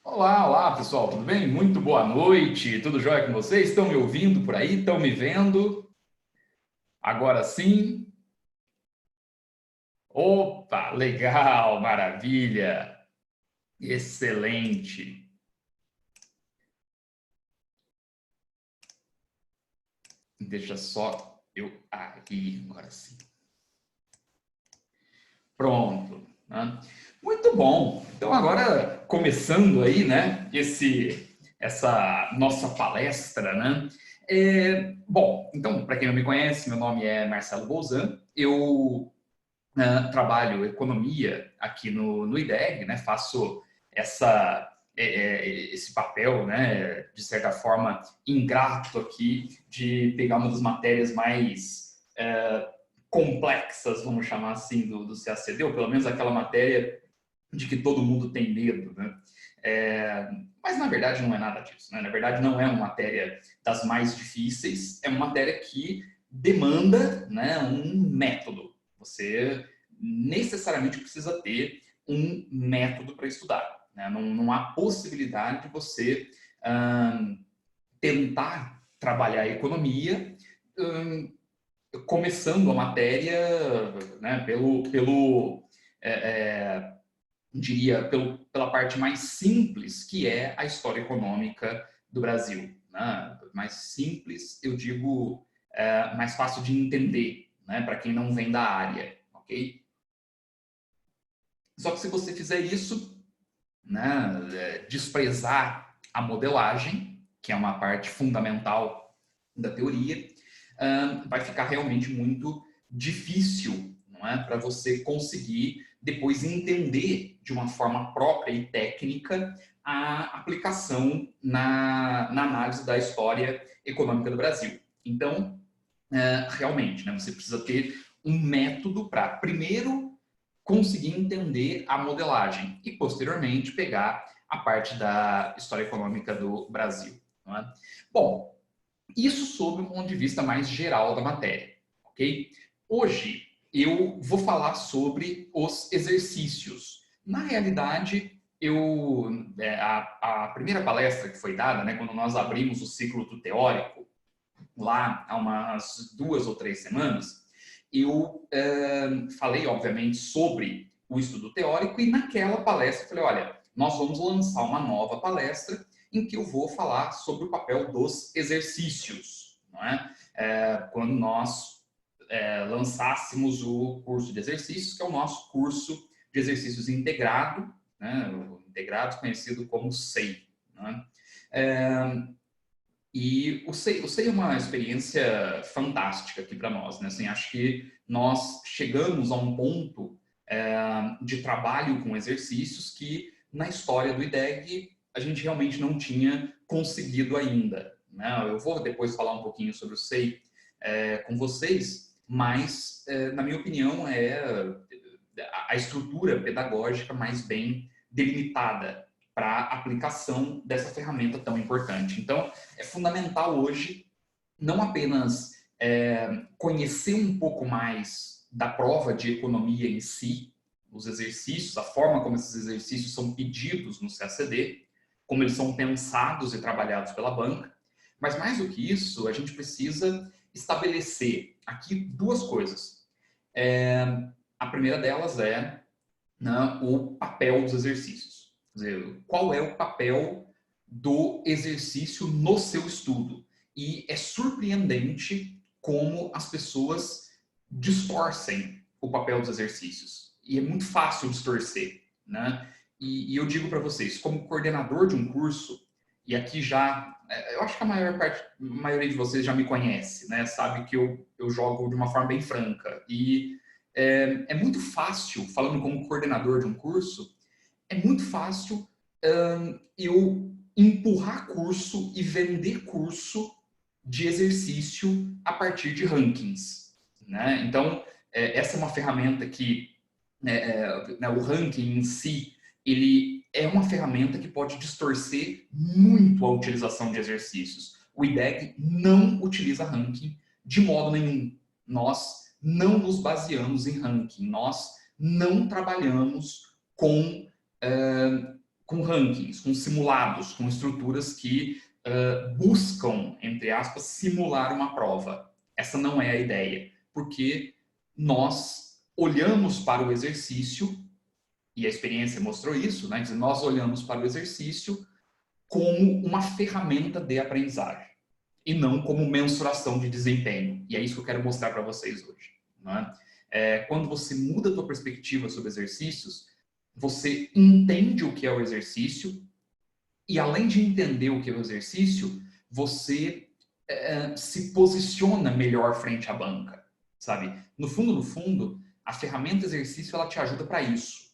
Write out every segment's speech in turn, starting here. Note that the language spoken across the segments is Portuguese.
Olá, olá pessoal, tudo bem? Muito boa noite, tudo jóia com vocês? Estão me ouvindo por aí? Estão me vendo? Agora sim? Opa, legal, maravilha, excelente. Deixa só eu aí, agora sim. Pronto, né? Muito bom. Então agora começando aí, né? Essa nossa palestra, né? Bom, então para quem não me conhece, meu nome é Marcelo Bolzan. Eu trabalho economia aqui no IDEG, né? Faço esse papel, né? De certa forma ingrato aqui de pegar uma das matérias mais complexas, vamos chamar assim, do CACD, ou pelo menos aquela matéria de que todo mundo tem medo, né? Mas na verdade não é nada disso, né? Na verdade não é uma matéria das mais difíceis, é uma matéria que demanda, né, um método. Você necessariamente precisa ter um método para estudar, né? Não há possibilidade de você tentar trabalhar a economia começando a matéria, né, é, é, diria, pela parte mais simples, que é a história econômica do Brasil. Né? Mais simples, eu digo, mais fácil de entender, né, para quem não vem da área, ok? Só que se você fizer isso, né, desprezar a modelagem, que é uma parte fundamental da teoria, vai ficar realmente muito difícil, não é, para você conseguir depois entender de uma forma própria e técnica a aplicação na análise da história econômica do Brasil. Então, realmente, né, você precisa ter um método para, primeiro, conseguir entender a modelagem e, posteriormente, pegar a parte da história econômica do Brasil. Não é? Bom, isso sob um ponto de vista mais geral da matéria, ok? Hoje eu vou falar sobre os exercícios. Na realidade, a primeira palestra que foi dada, né, quando nós abrimos o ciclo do teórico, lá há umas 2 ou 3 semanas, eu falei, obviamente, sobre o estudo teórico e naquela palestra eu falei, olha, nós vamos lançar uma nova palestra em que eu vou falar sobre o papel dos exercícios, não é? Quando nós lançássemos o curso de exercícios, que é o nosso curso de exercícios integrado, né? O integrado conhecido como SEI. Né? E o SEI é uma experiência fantástica aqui para nós, né? Assim, acho que nós chegamos a um ponto de trabalho com exercícios que na história do IDEG a gente realmente não tinha conseguido ainda, né? Eu vou depois falar um pouquinho sobre o SEI com vocês, mas na minha opinião é a estrutura pedagógica mais bem delimitada para a aplicação dessa ferramenta tão importante. Então, é fundamental hoje não apenas conhecer um pouco mais da prova de economia em si, os exercícios, a forma como esses exercícios são pedidos no CACD, como eles são pensados e trabalhados pela banca, mas mais do que isso, a gente precisa estabelecer aqui duas coisas. A primeira delas é, né, o papel dos exercícios. Quer dizer, qual é o papel do exercício no seu estudo? E é surpreendente como as pessoas distorcem o papel dos exercícios. E é muito fácil distorcer, né? E eu digo para vocês, como coordenador de um curso, e aqui já, eu acho que a maioria de vocês já me conhece, né? Sabe que eu jogo de uma forma bem franca. E é muito fácil, falando como coordenador de um curso, é muito fácil eu empurrar curso e vender curso de exercício a partir de rankings. Né? Então, essa é uma ferramenta que, né, o ranking em si, ele é uma ferramenta que pode distorcer muito a utilização de exercícios. O IDEG não utiliza ranking de modo nenhum. Nós não nos baseamos em ranking, nós não trabalhamos com com rankings, com simulados, com estruturas que buscam, entre aspas, simular uma prova. Essa não é a ideia, porque nós olhamos para o exercício, e a experiência mostrou isso, né? Nós olhamos para o exercício como uma ferramenta de aprendizagem e não como mensuração de desempenho. E é isso que eu quero mostrar para vocês hoje. Né? Quando você muda a sua perspectiva sobre exercícios, você entende o que é o exercício e, além de entender o que é o exercício, você se posiciona melhor frente à banca, sabe? No fundo, a ferramenta exercício ela te ajuda para isso,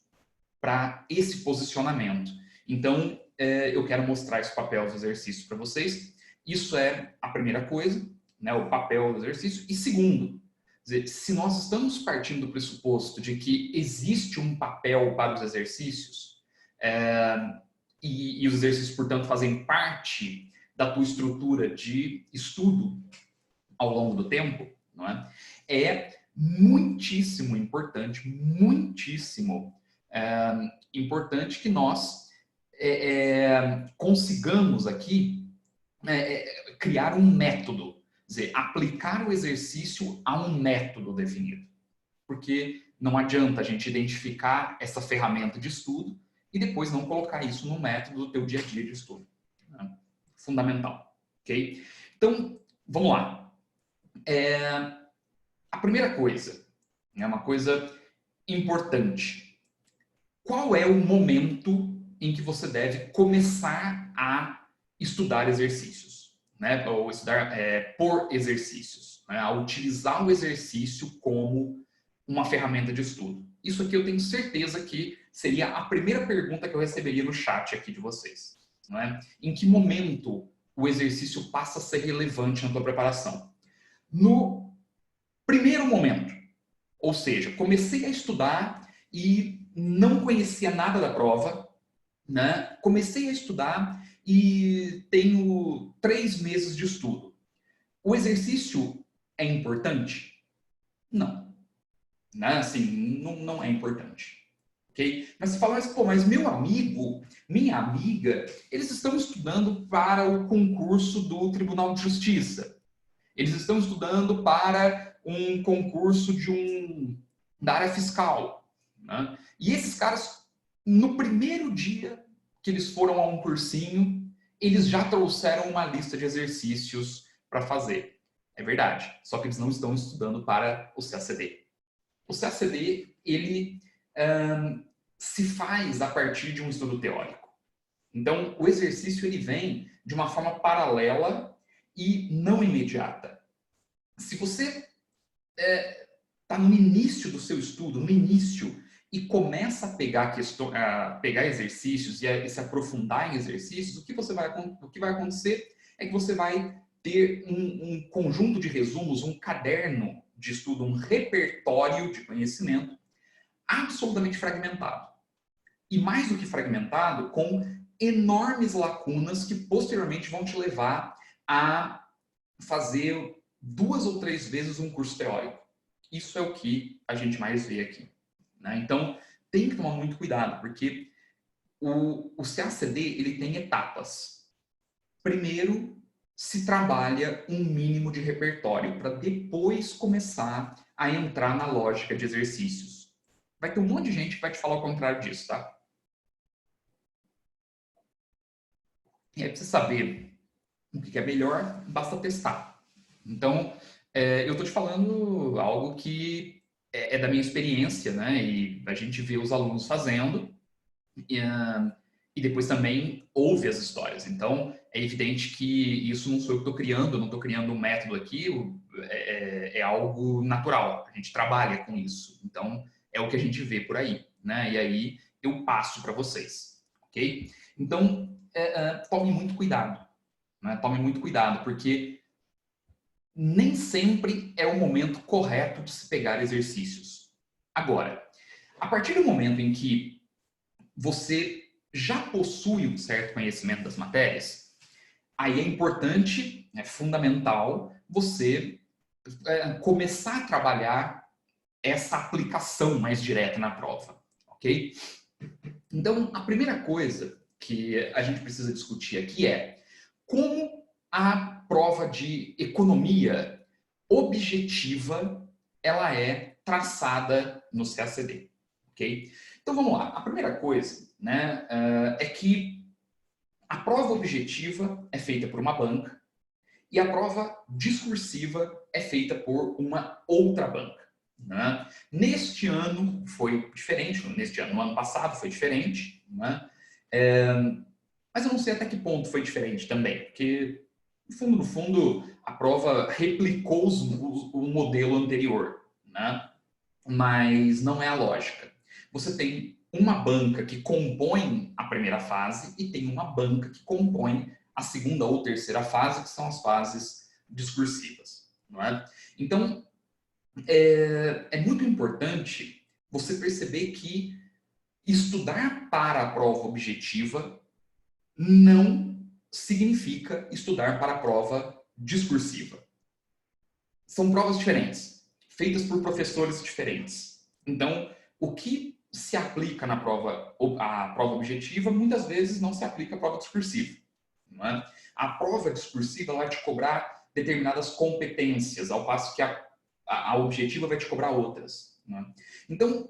para esse posicionamento. Então, eu quero mostrar esse papel do exercício para vocês. Isso é a primeira coisa, né, o papel do exercício. E segundo, dizer, se nós estamos partindo do pressuposto de que existe um papel para os exercícios, e os exercícios, portanto, fazem parte da tua estrutura de estudo ao longo do tempo, não é? É muitíssimo importante, importante que nós consigamos aqui criar um método, dizer, aplicar o exercício a um método definido. Porque não adianta a gente identificar essa ferramenta de estudo e depois não colocar isso no método do teu dia a dia de estudo. Fundamental, ok? Então, vamos lá. A primeira coisa, é uma coisa importante. Qual é o momento em que você deve começar a estudar exercícios, né? Ou estudar por exercícios, né? A utilizar o exercício como uma ferramenta de estudo. Isso aqui eu tenho certeza que seria a primeira pergunta que eu receberia no chat aqui de vocês, não é? Em que momento o exercício passa a ser relevante na tua preparação? No primeiro momento, ou seja, comecei a estudar e não conhecia nada da prova, né? Comecei a estudar e tenho 3 meses de estudo. O exercício é importante? Não. Né? Assim, não é importante. Okay? Mas você fala, mas meu amigo, minha amiga, eles estão estudando para o concurso do Tribunal de Justiça. Eles estão estudando para um concurso da área fiscal. Né? E esses caras, no primeiro dia que eles foram a um cursinho, eles já trouxeram uma lista de exercícios para fazer. É verdade, só que eles não estão estudando para o CACD. O CACD, ele se faz a partir de um estudo teórico. Então, o exercício ele vem de uma forma paralela e não imediata. Se você está no início do seu estudo, no início, e começa a pegar exercícios e se aprofundar em exercícios, o que vai acontecer é que você vai ter um conjunto de resumos, um caderno de estudo, um repertório de conhecimento absolutamente fragmentado. E mais do que fragmentado, com enormes lacunas que posteriormente vão te levar a fazer 2 ou 3 vezes um curso teórico. Isso é o que a gente mais vê aqui. Né? Então, tem que tomar muito cuidado, porque o CACD ele tem etapas. Primeiro, se trabalha um mínimo de repertório para depois começar a entrar na lógica de exercícios. Vai ter um monte de gente que vai te falar o contrário disso, tá? E aí, para você saber o que é melhor, basta testar. Então, eu estou te falando algo que é da minha experiência, né? E a gente vê os alunos fazendo e depois também ouve as histórias. Então, é evidente que isso não sou eu que estou criando, eu não estou criando um método aqui, é algo natural. A gente trabalha com isso. Então, é o que a gente vê por aí, né? E aí eu passo para vocês, ok? Então, tome muito cuidado, né? Tome muito cuidado, porque nem sempre é o momento correto de se pegar exercícios. Agora, a partir do momento em que você já possui um certo conhecimento das matérias, aí é importante, é fundamental, você começar a trabalhar essa aplicação mais direta na prova, ok? Então, a primeira coisa que a gente precisa discutir aqui é como a prova de economia objetiva ela é traçada no CACD, ok? Então vamos lá. A primeira coisa, né, é que a prova objetiva é feita por uma banca e a prova discursiva é feita por uma outra banca. Né? Neste ano foi diferente, no ano passado foi diferente, né? Mas eu não sei até que ponto foi diferente também, porque no fundo, a prova replicou o modelo anterior, né? Mas não é a lógica. Você tem uma banca que compõe a primeira fase e tem uma banca que compõe a segunda ou terceira fase, que são as fases discursivas. Não é? Então, é muito importante você perceber que estudar para a prova objetiva não significa estudar para a prova discursiva. São provas diferentes, feitas por professores diferentes. Então, o que se aplica na prova, a prova objetiva, muitas vezes não se aplica à prova discursiva. Não é? A prova discursiva vai te cobrar determinadas competências, ao passo que a objetiva vai te cobrar outras. Não é? Então,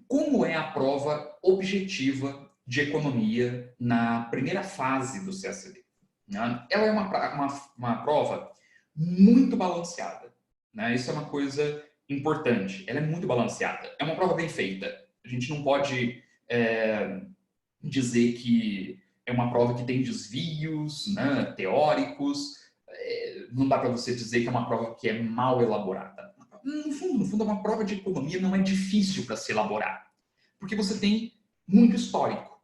como é a prova objetiva de economia na primeira fase do CACD? Né? Ela é uma prova muito balanceada. Né? Isso é uma coisa importante. Ela é muito balanceada. É uma prova bem feita. A gente não pode dizer que é uma prova que tem desvios, né, teóricos. Não dá para você dizer que é uma prova que é mal elaborada. No fundo, uma prova de economia não é difícil para se elaborar, porque você tem muito histórico.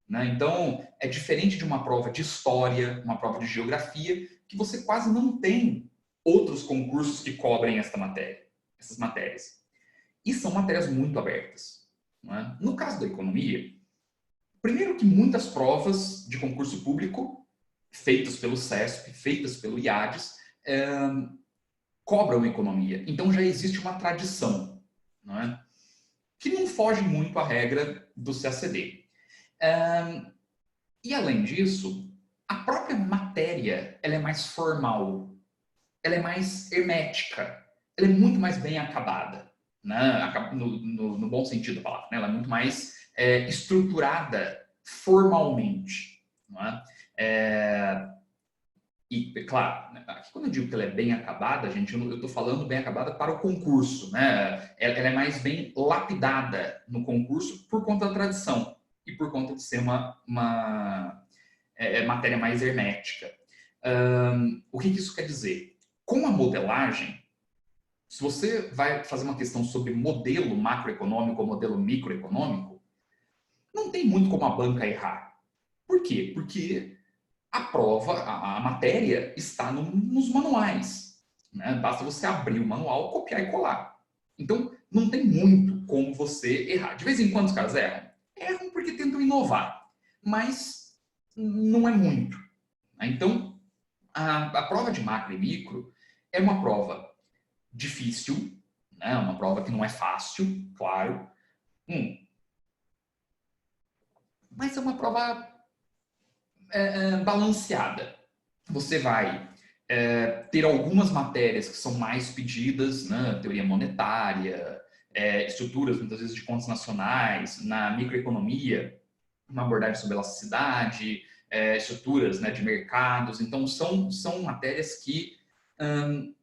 Né? Então, é diferente de uma prova de história, uma prova de geografia, que você quase não tem outros concursos que cobrem essas matérias. E são matérias muito abertas. Né? No caso da economia, primeiro que muitas provas de concurso público, feitas pelo CESP, feitas pelo IADES, cobram economia. Então já existe uma tradição, não é? Que não foge muito à regra do CACD. E além disso, a própria matéria ela é mais formal, ela é mais hermética, ela é muito mais bem acabada, né? No bom sentido da palavra, né? Ela é muito mais estruturada formalmente. Não é? E, claro, aqui quando eu digo que ela é bem acabada, gente, eu estou falando bem acabada para o concurso, né? Ela é mais bem lapidada no concurso por conta da tradição e por conta de ser uma matéria mais hermética. O que isso quer dizer? Com a modelagem, se você vai fazer uma questão sobre modelo macroeconômico ou modelo microeconômico, não tem muito como a banca errar. Por quê? Porque a prova, a matéria está nos manuais. Né? Basta você abrir o manual, copiar e colar. Então, não tem muito como você errar. De vez em quando os caras erram. Erram porque tentam inovar. Mas não é muito. Então, a prova de macro e micro é uma prova difícil, né? Uma prova que não é fácil, claro. Mas é uma prova balanceada. Você vai ter algumas matérias que são mais pedidas, né? Teoria monetária, estruturas, muitas vezes, de contas nacionais, na microeconomia, uma abordagem sobre elasticidade, estruturas, né, de mercados. Então, são matérias que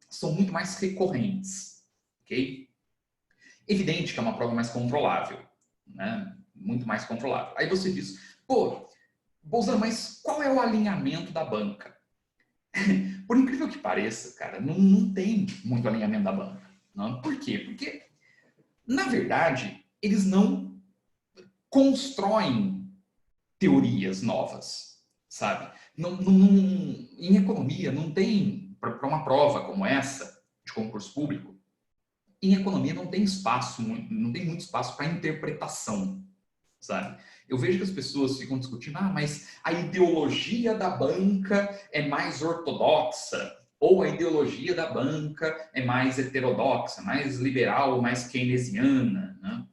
são muito mais recorrentes. Ok? Evidente que é uma prova mais controlável, né? Muito mais controlável. Aí você diz, pô, Bolzano, mas qual é o alinhamento da banca? Por incrível que pareça, cara, não tem muito alinhamento da banca. Não? Por quê? Porque, na verdade, eles não constroem teorias novas, sabe? Em economia, não tem, para uma prova como essa, de concurso público, em economia não tem espaço, não tem muito espaço para interpretação, sabe? Eu vejo que as pessoas ficam discutindo, mas a ideologia da banca é mais ortodoxa, ou a ideologia da banca é mais heterodoxa, mais liberal, mais keynesiana, né?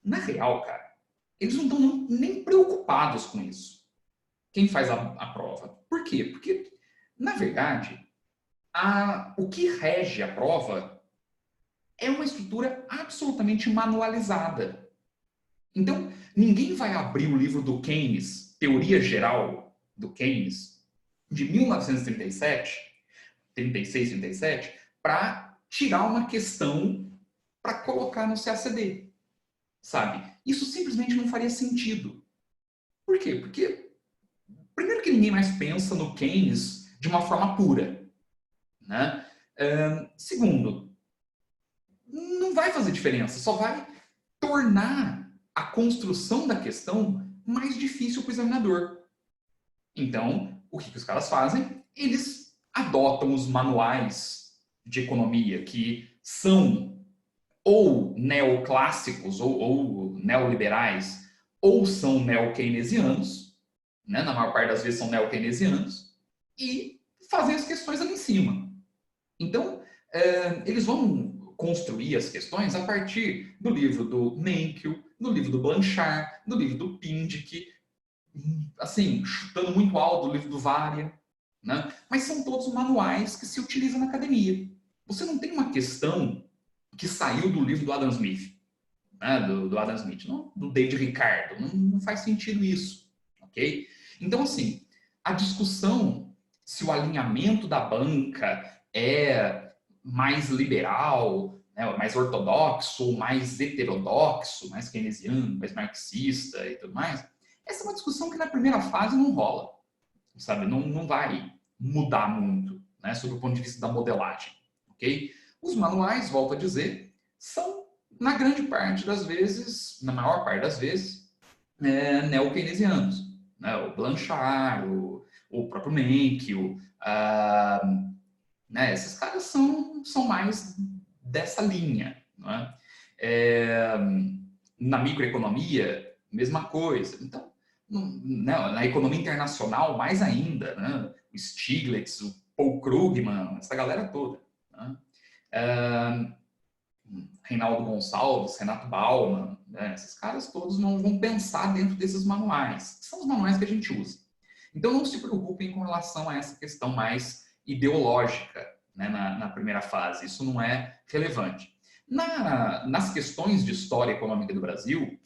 Na real, cara, eles não estão nem preocupados com isso. Quem faz a prova. Por quê? Porque, na verdade, o que rege a prova é uma estrutura absolutamente manualizada. Então, ninguém vai abrir o livro do Keynes, Teoria Geral do Keynes, de 1937, 36, 37, para tirar uma questão para colocar no CACD, sabe? Isso simplesmente não faria sentido. Por quê? Porque, primeiro que ninguém mais pensa no Keynes de uma forma pura, né? Segundo, não vai fazer diferença, só vai tornar a construção da questão mais difícil para o examinador. Então, o que os caras fazem? Eles adotam os manuais de economia que são ou neoclássicos ou neoliberais, ou são neo-keynesianos, né? Na maior parte das vezes são neo-keynesianos, e fazem as questões ali em cima. Então, eles vão construir as questões a partir do livro do Mencken, do livro do Blanchard, do livro do Pindyck, assim, chutando muito alto do livro do Varia, né? Mas são todos manuais que se utilizam na academia. Você não tem uma questão que saiu do livro do Adam Smith, né? do Adam Smith, não, do David Ricardo. Não faz sentido isso, ok? Então, assim, a discussão se o alinhamento da banca é mais liberal, né, mais ortodoxo, ou mais heterodoxo, mais keynesiano, mais marxista e tudo mais, essa é uma discussão que na primeira fase não rola, sabe? Não vai mudar muito, né, sob o ponto de vista da modelagem, ok? Os manuais, volto a dizer, são, na grande parte das vezes, na maior parte das vezes, neo-keynesianos, né? O Blanchard, o próprio Mencken, né? Esses caras são mais dessa linha, não é? Na microeconomia, mesma coisa. Então, na economia internacional, mais ainda, né? O Stiglitz, o Paul Krugman, essa galera toda. Né? Reinaldo Gonçalves, Renato Bauman, né? Esses caras todos não vão pensar dentro desses manuais, que são os manuais que a gente usa. Então, não se preocupem com relação a essa questão mais ideológica, né, na primeira fase. Isso não é relevante. Nas questões de história econômica do Brasil,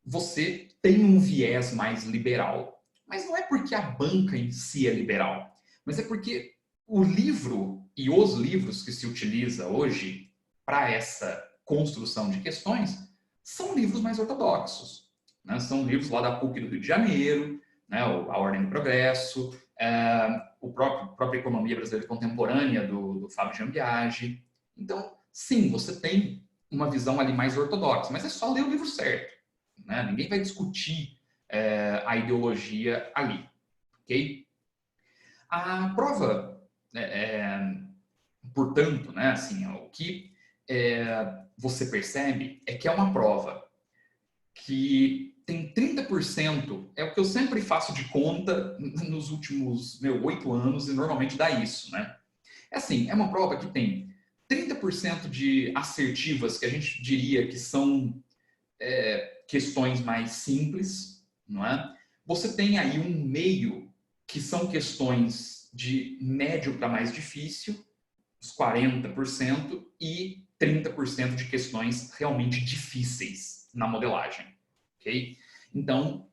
você tem um viés mais liberal. Mas não é porque a banca em si é liberal, mas é porque o livro e os livros que se utiliza hoje para essa construção de questões são livros mais ortodoxos. Né? São livros lá da PUC do Rio de Janeiro, né? A Ordem do Progresso, o própria Economia Brasileira Contemporânea do Fábio Giambiagi. Então, sim, você tem uma visão ali mais ortodoxa, mas é só ler o livro certo. Né? Ninguém vai discutir a ideologia ali, ok? A prova, portanto, né, assim, o que você percebe é que é uma prova que tem 30%, é o que eu sempre faço de conta nos últimos 8 anos e normalmente dá isso, né? É assim, é uma prova que tem 30% de assertivas que a gente diria que são questões mais simples, não é? Você tem aí um meio que são questões de médio para mais difícil, os 40%, e 30% de questões realmente difíceis na modelagem, ok? Então,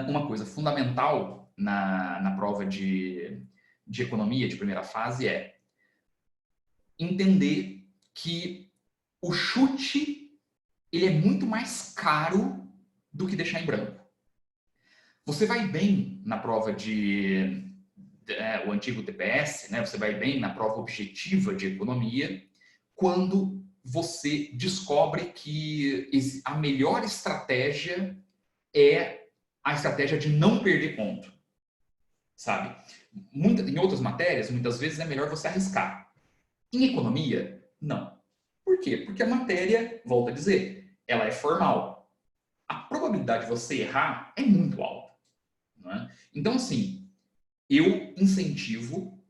uma coisa fundamental na prova de economia de primeira fase é entender que o chute ele é muito mais caro do que deixar em branco. Você vai bem na prova o antigo TPS, né? Você vai bem na prova objetiva de economia, quando você descobre que a melhor estratégia é a estratégia de não perder ponto, sabe? Em outras matérias, muitas vezes é melhor você arriscar. Em economia, não. Por quê? Porque a matéria, volto a dizer, ela é formal. A probabilidade de você errar é muito alta. Não é? Então, assim, eu incentivo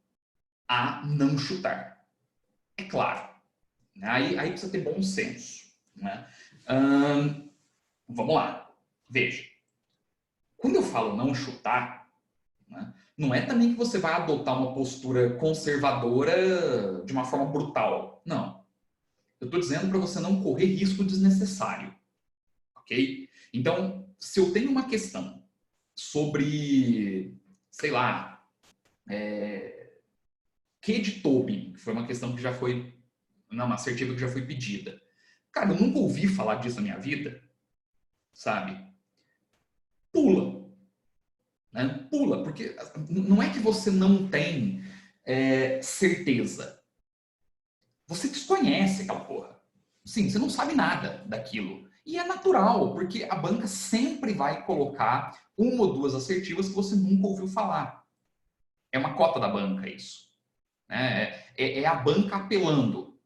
a não chutar. É claro. Né? Aí precisa ter bom senso. Né? Vamos lá. Veja, quando eu falo não chutar, né, não é também que você vai adotar uma postura conservadora de uma forma brutal. Não. Eu estou dizendo para você não correr risco desnecessário, ok? Então, se eu tenho uma questão sobre, sei lá, que de Tobin, que foi uma questão que já foi, não, uma assertiva que já foi pedida. Cara, eu nunca ouvi falar disso na minha vida, sabe? Pula, né? Pula, porque não é que você não tem certeza. Você desconhece aquela porra. Sim, você não sabe nada daquilo. E é natural, porque a banca sempre vai colocar uma ou duas assertivas que você nunca ouviu falar. É uma cota da banca isso. Né? É a banca apelando.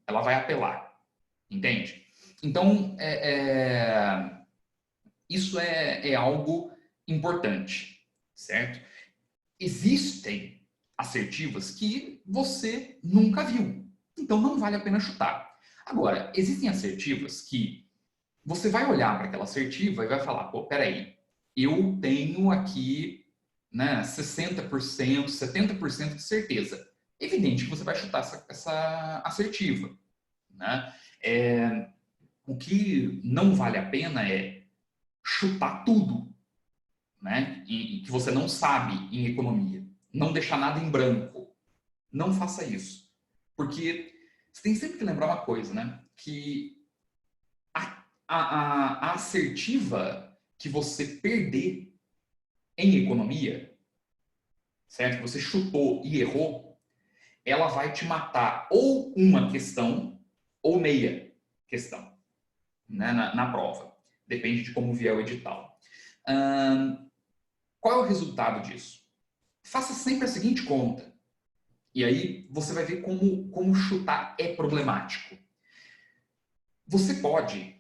Ela vai apelar. Entende? Então, isso é algo importante, certo? Existem assertivas que você nunca viu. Então, não vale a pena chutar. Agora, existem assertivas que você vai olhar para aquela assertiva e vai falar, pô, peraí, eu tenho aqui, né, 60%, 70% de certeza. Evidente que você vai chutar essa assertiva, né? O que não vale a pena é chutar tudo, né? E que você não sabe em economia. Não deixar nada em branco. Não faça isso. Porque você tem sempre que lembrar uma coisa, né? Que a assertiva que você perder em economia, certo? Que você chutou e errou, ela vai te matar ou uma questão ou meia questão, né? Na prova. Depende de como vier o edital. Qual é o resultado disso? Faça sempre a seguinte conta. E aí você vai ver como chutar é problemático. Você pode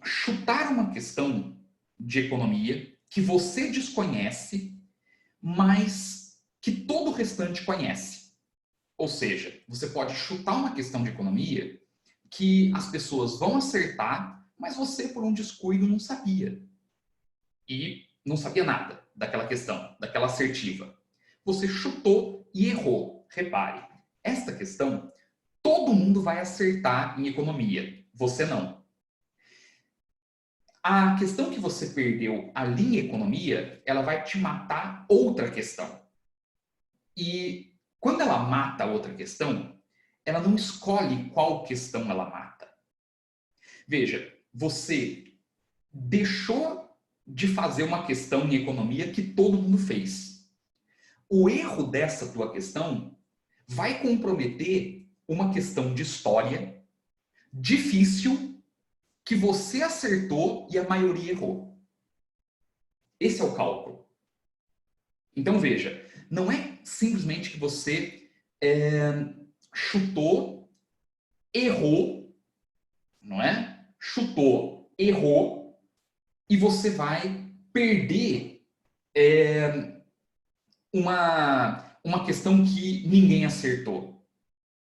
chutar uma questão de economia que você desconhece, mas que todo o restante conhece. Ou seja, você pode chutar uma questão de economia que as pessoas vão acertar, mas você, por um descuido, não sabia. E não sabia nada daquela questão, daquela assertiva. Você chutou e errou. Repare, esta questão todo mundo vai acertar em economia, você não. A questão que você perdeu ali em economia, ela vai te matar outra questão. E quando ela mata outra questão, ela não escolhe qual questão ela mata. Veja, você deixou de fazer uma questão em economia que todo mundo fez. O erro dessa tua questão vai comprometer uma questão de história difícil que você acertou e a maioria errou. Esse é o cálculo. Então veja, não é simplesmente que você chutou, errou, não é? Chutou, errou e você vai perder uma questão que ninguém acertou.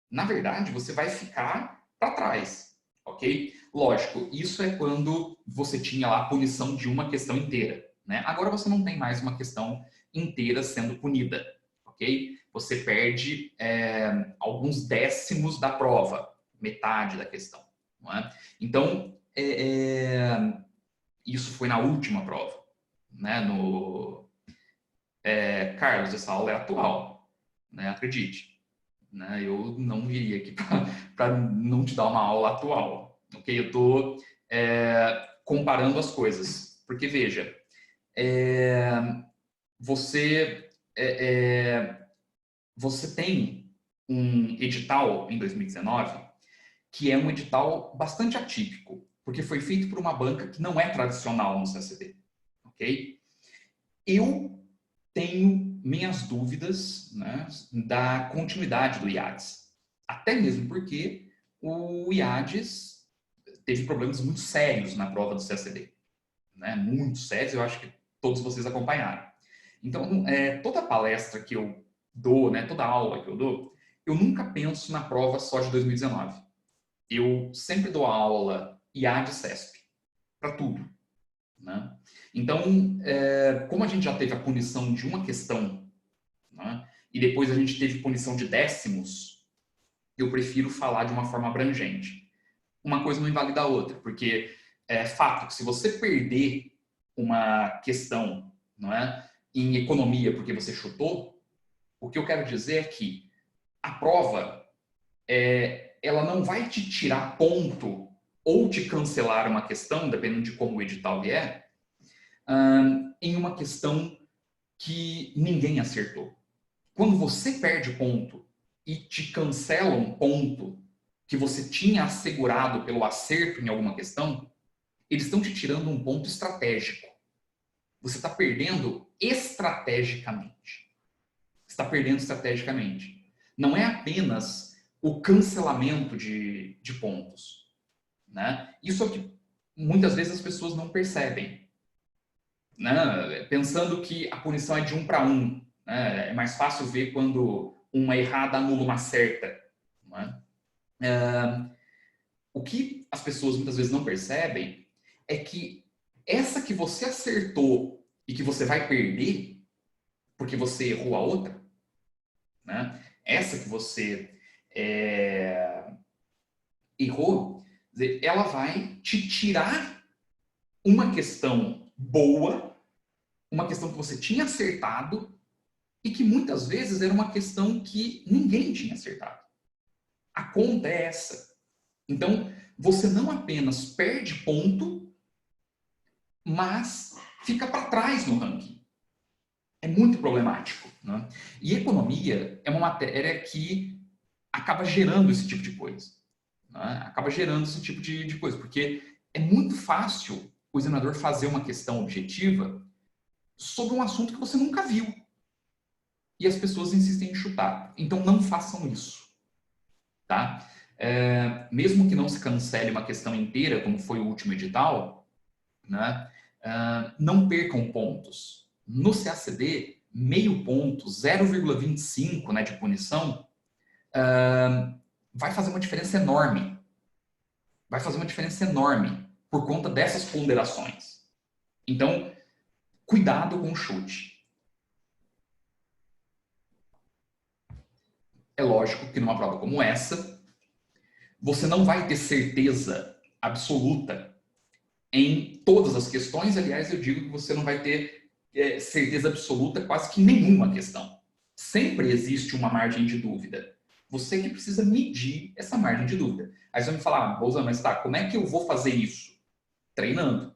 Na verdade, você vai ficar para trás, ok? Lógico, isso é quando você tinha lá a punição de uma questão inteira, né? Agora você não tem mais uma questão inteira sendo punida, ok? Você perde alguns décimos da prova, metade da questão, não é? Então, isso foi na última prova, né? Carlos, essa aula é atual, né? Acredite. Né? Eu não viria aqui para não te dar uma aula atual, ok? Eu estou comparando as coisas, porque veja, você você tem um edital em 2019 que é um edital bastante atípico, porque foi feito por uma banca que não é tradicional no CCB, ok? Eu tenho minhas dúvidas, né, da continuidade do IADES. Até mesmo porque o IADES teve problemas muito sérios na prova do CACD. Né, muito sérios, eu acho que todos vocês acompanharam. Então, toda palestra que eu dou, né, toda aula que eu dou, eu nunca penso na prova só de 2019. Eu sempre dou aula IAD CESP. para tudo, né? Então, como a gente já teve a punição de uma questão, né, e depois a gente teve punição de décimos, eu prefiro falar de uma forma abrangente. Uma coisa não invalida a outra, porque é fato que se você perder uma questão, não é, em economia porque você chutou, o que eu quero dizer é que a prova, ela não vai te tirar ponto ou te cancelar uma questão, dependendo de como o edital vier, em uma questão que ninguém acertou. Quando você perde ponto e te cancela um ponto que você tinha assegurado pelo acerto em alguma questão, eles estão te tirando um ponto estratégico. Você está perdendo estrategicamente. Está perdendo estrategicamente. Não é apenas o cancelamento de pontos, né? Isso é o que muitas vezes as pessoas não percebem, né? Pensando que a punição é de 1 para 1, né? É mais fácil ver quando uma errada anula uma certa, né? O que as pessoas muitas vezes não percebem é que essa que você acertou e que você vai perder porque você errou a outra, né? Essa que você errou, ela vai te tirar uma questão boa, uma questão que você tinha acertado e que muitas vezes era uma questão que ninguém tinha acertado. A conta é essa. Então, você não apenas perde ponto, mas fica para trás no ranking. É muito problemático, né? E economia é uma matéria que acaba gerando esse tipo de coisa, né? Acaba gerando esse tipo de coisa, porque é muito fácil o examinador fazer uma questão objetiva sobre um assunto que você nunca viu. E as pessoas insistem em chutar. Então, não façam isso, tá? Mesmo que não se cancele uma questão inteira, como foi o último edital, né? Não percam pontos. No CACD, meio ponto, 0,25, né, de punição, vai fazer uma diferença enorme. Vai fazer uma diferença enorme por conta dessas ponderações. Então, cuidado com o chute. É lógico que numa prova como essa, você não vai ter certeza absoluta em todas as questões. Aliás, eu digo que você não vai ter certeza absoluta quase que nenhuma questão. Sempre existe uma margem de dúvida. Você que precisa medir essa margem de dúvida. Aí você vai me falar, Bolzano, mas tá, como é que eu vou fazer isso? Treinando,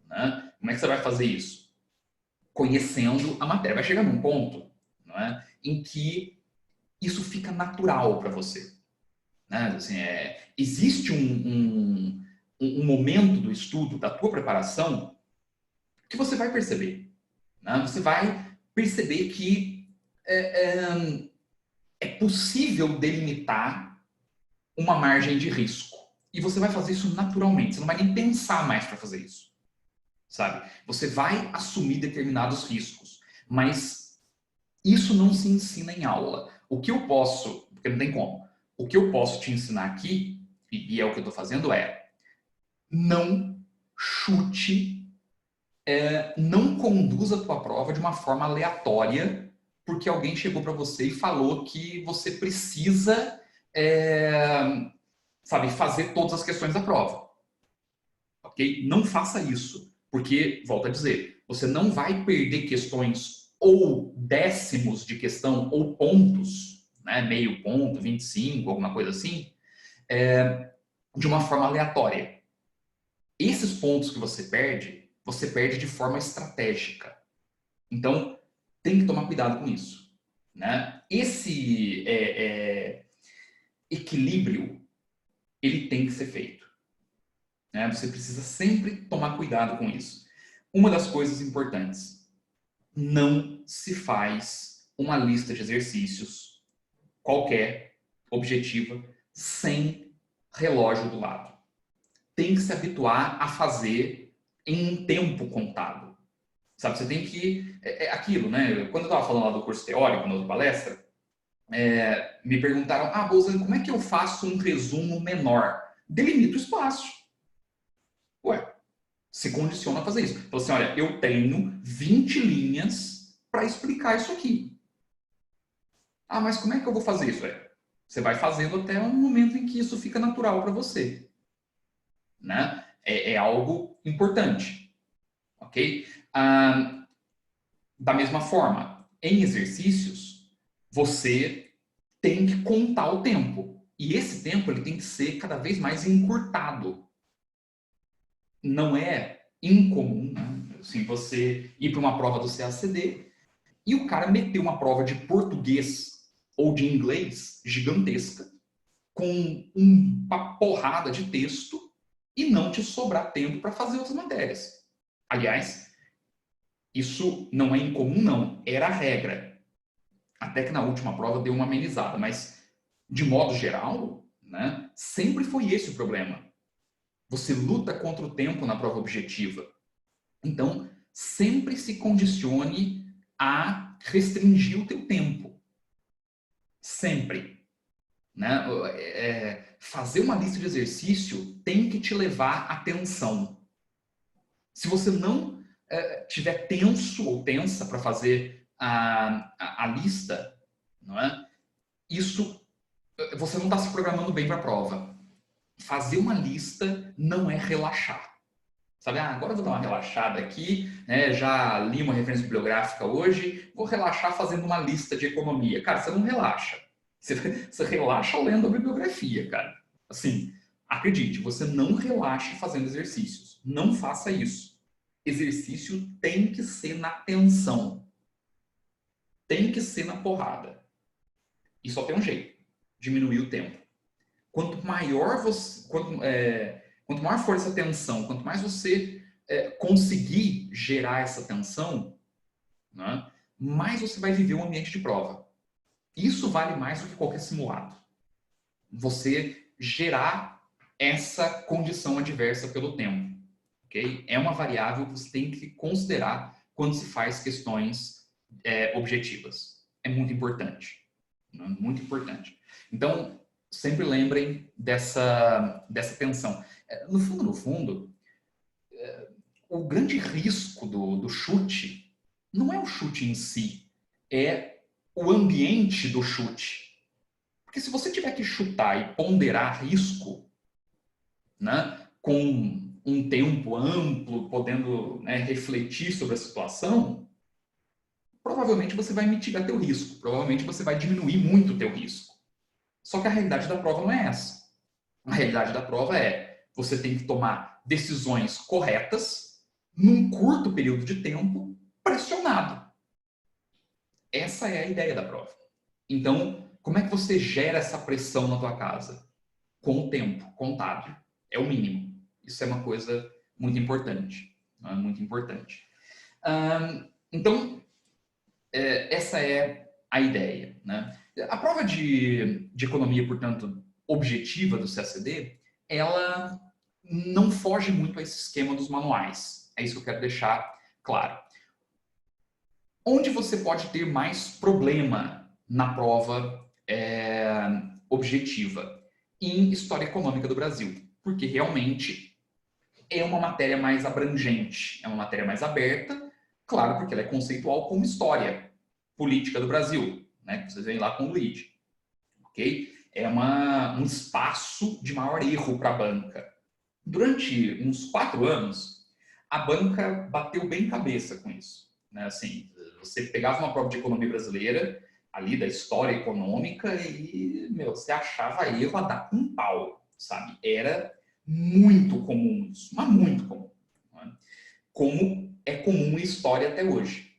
né? Como é que você vai fazer isso? Conhecendo a matéria. Vai chegar num ponto, não é, em que isso fica natural para você, né? Assim, existe um momento do estudo, da tua preparação, que você vai perceber, né? Você vai perceber que é possível delimitar uma margem de risco. E você vai fazer isso naturalmente. Você não vai nem pensar mais para fazer isso, sabe? Você vai assumir determinados riscos, mas isso não se ensina em aula. O que eu posso, porque não tem como, o que eu posso te ensinar aqui, e é o que eu estou fazendo, não chute, não conduza a tua prova de uma forma aleatória, porque alguém chegou para você e falou que você precisa, sabe, fazer todas as questões da prova. Ok? Não faça isso, porque, volto a dizer, você não vai perder questões ou décimos de questão ou pontos, né, meio ponto, 25, alguma coisa assim, de uma forma aleatória. Esses pontos que você perde de forma estratégica. Então, tem que tomar cuidado com isso, né? Esse equilíbrio, ele tem que ser feito, né? Você precisa sempre tomar cuidado com isso. Uma das coisas importantes, não se faz uma lista de exercícios qualquer, objetiva, sem relógio do lado. Tem que se habituar a fazer em um tempo contado. Sabe, você tem que... aquilo, né? Quando eu estava falando lá do curso teórico, na outra palestra, me perguntaram, Bolzano, como é que eu faço um resumo menor? Delimita o espaço. Ué, Se condiciona a fazer isso. Então, assim, olha, eu tenho 20 linhas para explicar isso aqui. Ah, mas como é que eu vou fazer isso? Você vai fazendo até um momento em que isso fica natural para você. Né? É algo importante. Ok? Da mesma forma, em exercícios, você tem que contar o tempo. E esse tempo ele tem que ser cada vez mais encurtado. Não é incomum, né? Assim, você ir para uma prova do CACD e o cara meter uma prova de português ou de inglês gigantesca, com uma porrada de texto e não te sobrar tempo para fazer outras matérias. Aliás, isso não é incomum, não. Era a regra. Até que na última prova deu uma amenizada, mas de modo geral, né, sempre foi esse o problema. Você luta contra o tempo na prova objetiva. Então, sempre se condicione a restringir o teu tempo. Sempre. Né? Fazer uma lista de exercício tem que te levar à tensão. Se você não tiver tenso ou tensa para fazer a lista, não é? Isso você não está se programando bem para a prova. Fazer uma lista não é relaxar. Sabe, agora eu vou dar uma relaxada aqui, né? Já li uma referência bibliográfica hoje, vou relaxar fazendo uma lista de economia. Cara, você não relaxa. Você relaxa lendo a bibliografia, cara. Assim, acredite, você não relaxa fazendo exercícios. Não faça isso. Exercício tem que ser na tensão. Tem que ser na porrada. E só tem um jeito: diminuir o tempo. Quanto maior você, quanto maior for essa tensão, quanto mais você conseguir gerar essa tensão, né, mais você vai viver um ambiente de prova. Isso vale mais do que qualquer simulado. Você gerar essa condição adversa pelo tempo. Okay? É uma variável que você tem que considerar quando se faz questões objetivas. É muito importante. Né? Muito importante. Então, sempre lembrem dessa tensão. No fundo, o grande risco do chute não é o chute em si, é o ambiente do chute. Porque se você tiver que chutar e ponderar risco, né, com um tempo amplo, podendo, né, refletir sobre a situação, provavelmente você vai mitigar teu risco, provavelmente você vai diminuir muito o teu risco. Só que a realidade da prova não é essa. A realidade da prova é você tem que tomar decisões corretas num curto período de tempo, pressionado. Essa é a ideia da prova. Então, como é que você gera essa pressão na tua casa? Com o tempo, contado. É o mínimo. Isso é uma coisa muito importante. Muito importante. Então, essa é a ideia. Né? A prova de economia, portanto, objetiva do CACD, ela não foge muito a esse esquema dos manuais. É isso que eu quero deixar claro. Onde você pode ter mais problema na prova objetiva? Em História Econômica do Brasil. Porque realmente é uma matéria mais abrangente, é uma matéria mais aberta, claro, porque ela é conceitual como história política do Brasil, né? Que vocês veem lá com o LEAD. Ok? É um espaço de maior erro para a banca. Durante uns 4 anos, a banca bateu bem cabeça com isso. Né? Assim, você pegava uma prova de economia brasileira, ali da história econômica, e, você achava erro a dar com um pau, sabe? Era muito comum isso, mas muito comum. Né? Como é comum em história até hoje.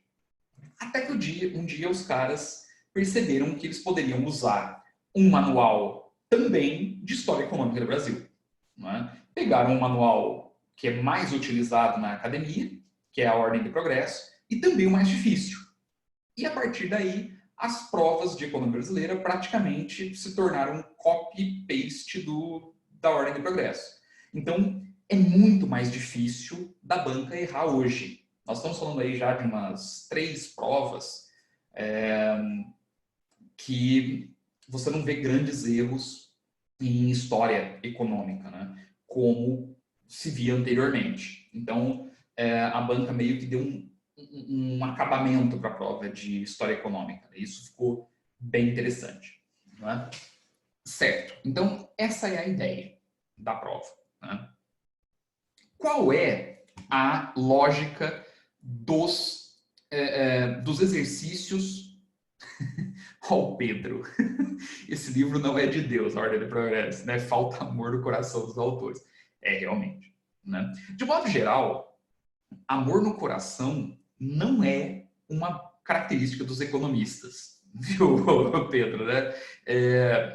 Até que um dia os caras perceberam que eles poderiam usar um manual também de história econômica do Brasil. Né? Pegaram um manual que é mais utilizado na academia, que é a Ordem do Progresso, e também o mais difícil. E a partir daí, as provas de economia brasileira praticamente se tornaram um copy-paste da Ordem do Progresso. Então, é muito mais difícil da banca errar hoje. Nós estamos falando aí já de umas 3 provas que você não vê grandes erros em história econômica, né? Como se via anteriormente. Então, a banca meio que deu um acabamento para a prova de história econômica. Isso ficou bem interessante. Não é? Certo. Então, essa é a ideia da prova. Né? Qual é a lógica dos exercícios? Ó, oh, Pedro, esse livro não é de Deus, a Ordem do Progresso, né? Falta amor no coração dos autores. Realmente. Né? De modo geral, amor no coração não é uma característica dos economistas, viu, Pedro? Né?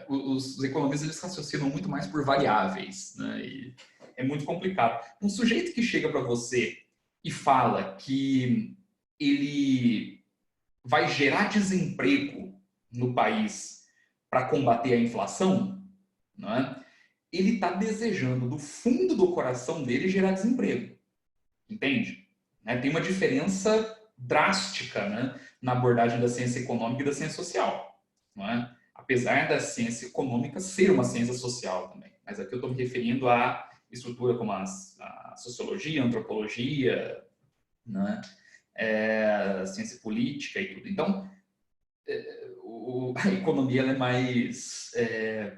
Os economistas eles raciocinam muito mais por variáveis, né? E é muito complicado. Um sujeito que chega para você e fala que ele vai gerar desemprego no país para combater a inflação, não é? Ele está desejando do fundo do coração dele gerar desemprego. Entende? Tem uma diferença drástica, né, na abordagem da ciência econômica e da ciência social. Não é? Apesar da ciência econômica ser uma ciência social também. Mas aqui eu estou me referindo à estrutura como a sociologia, a antropologia, né, a ciência política e tudo. Então, a economia é mais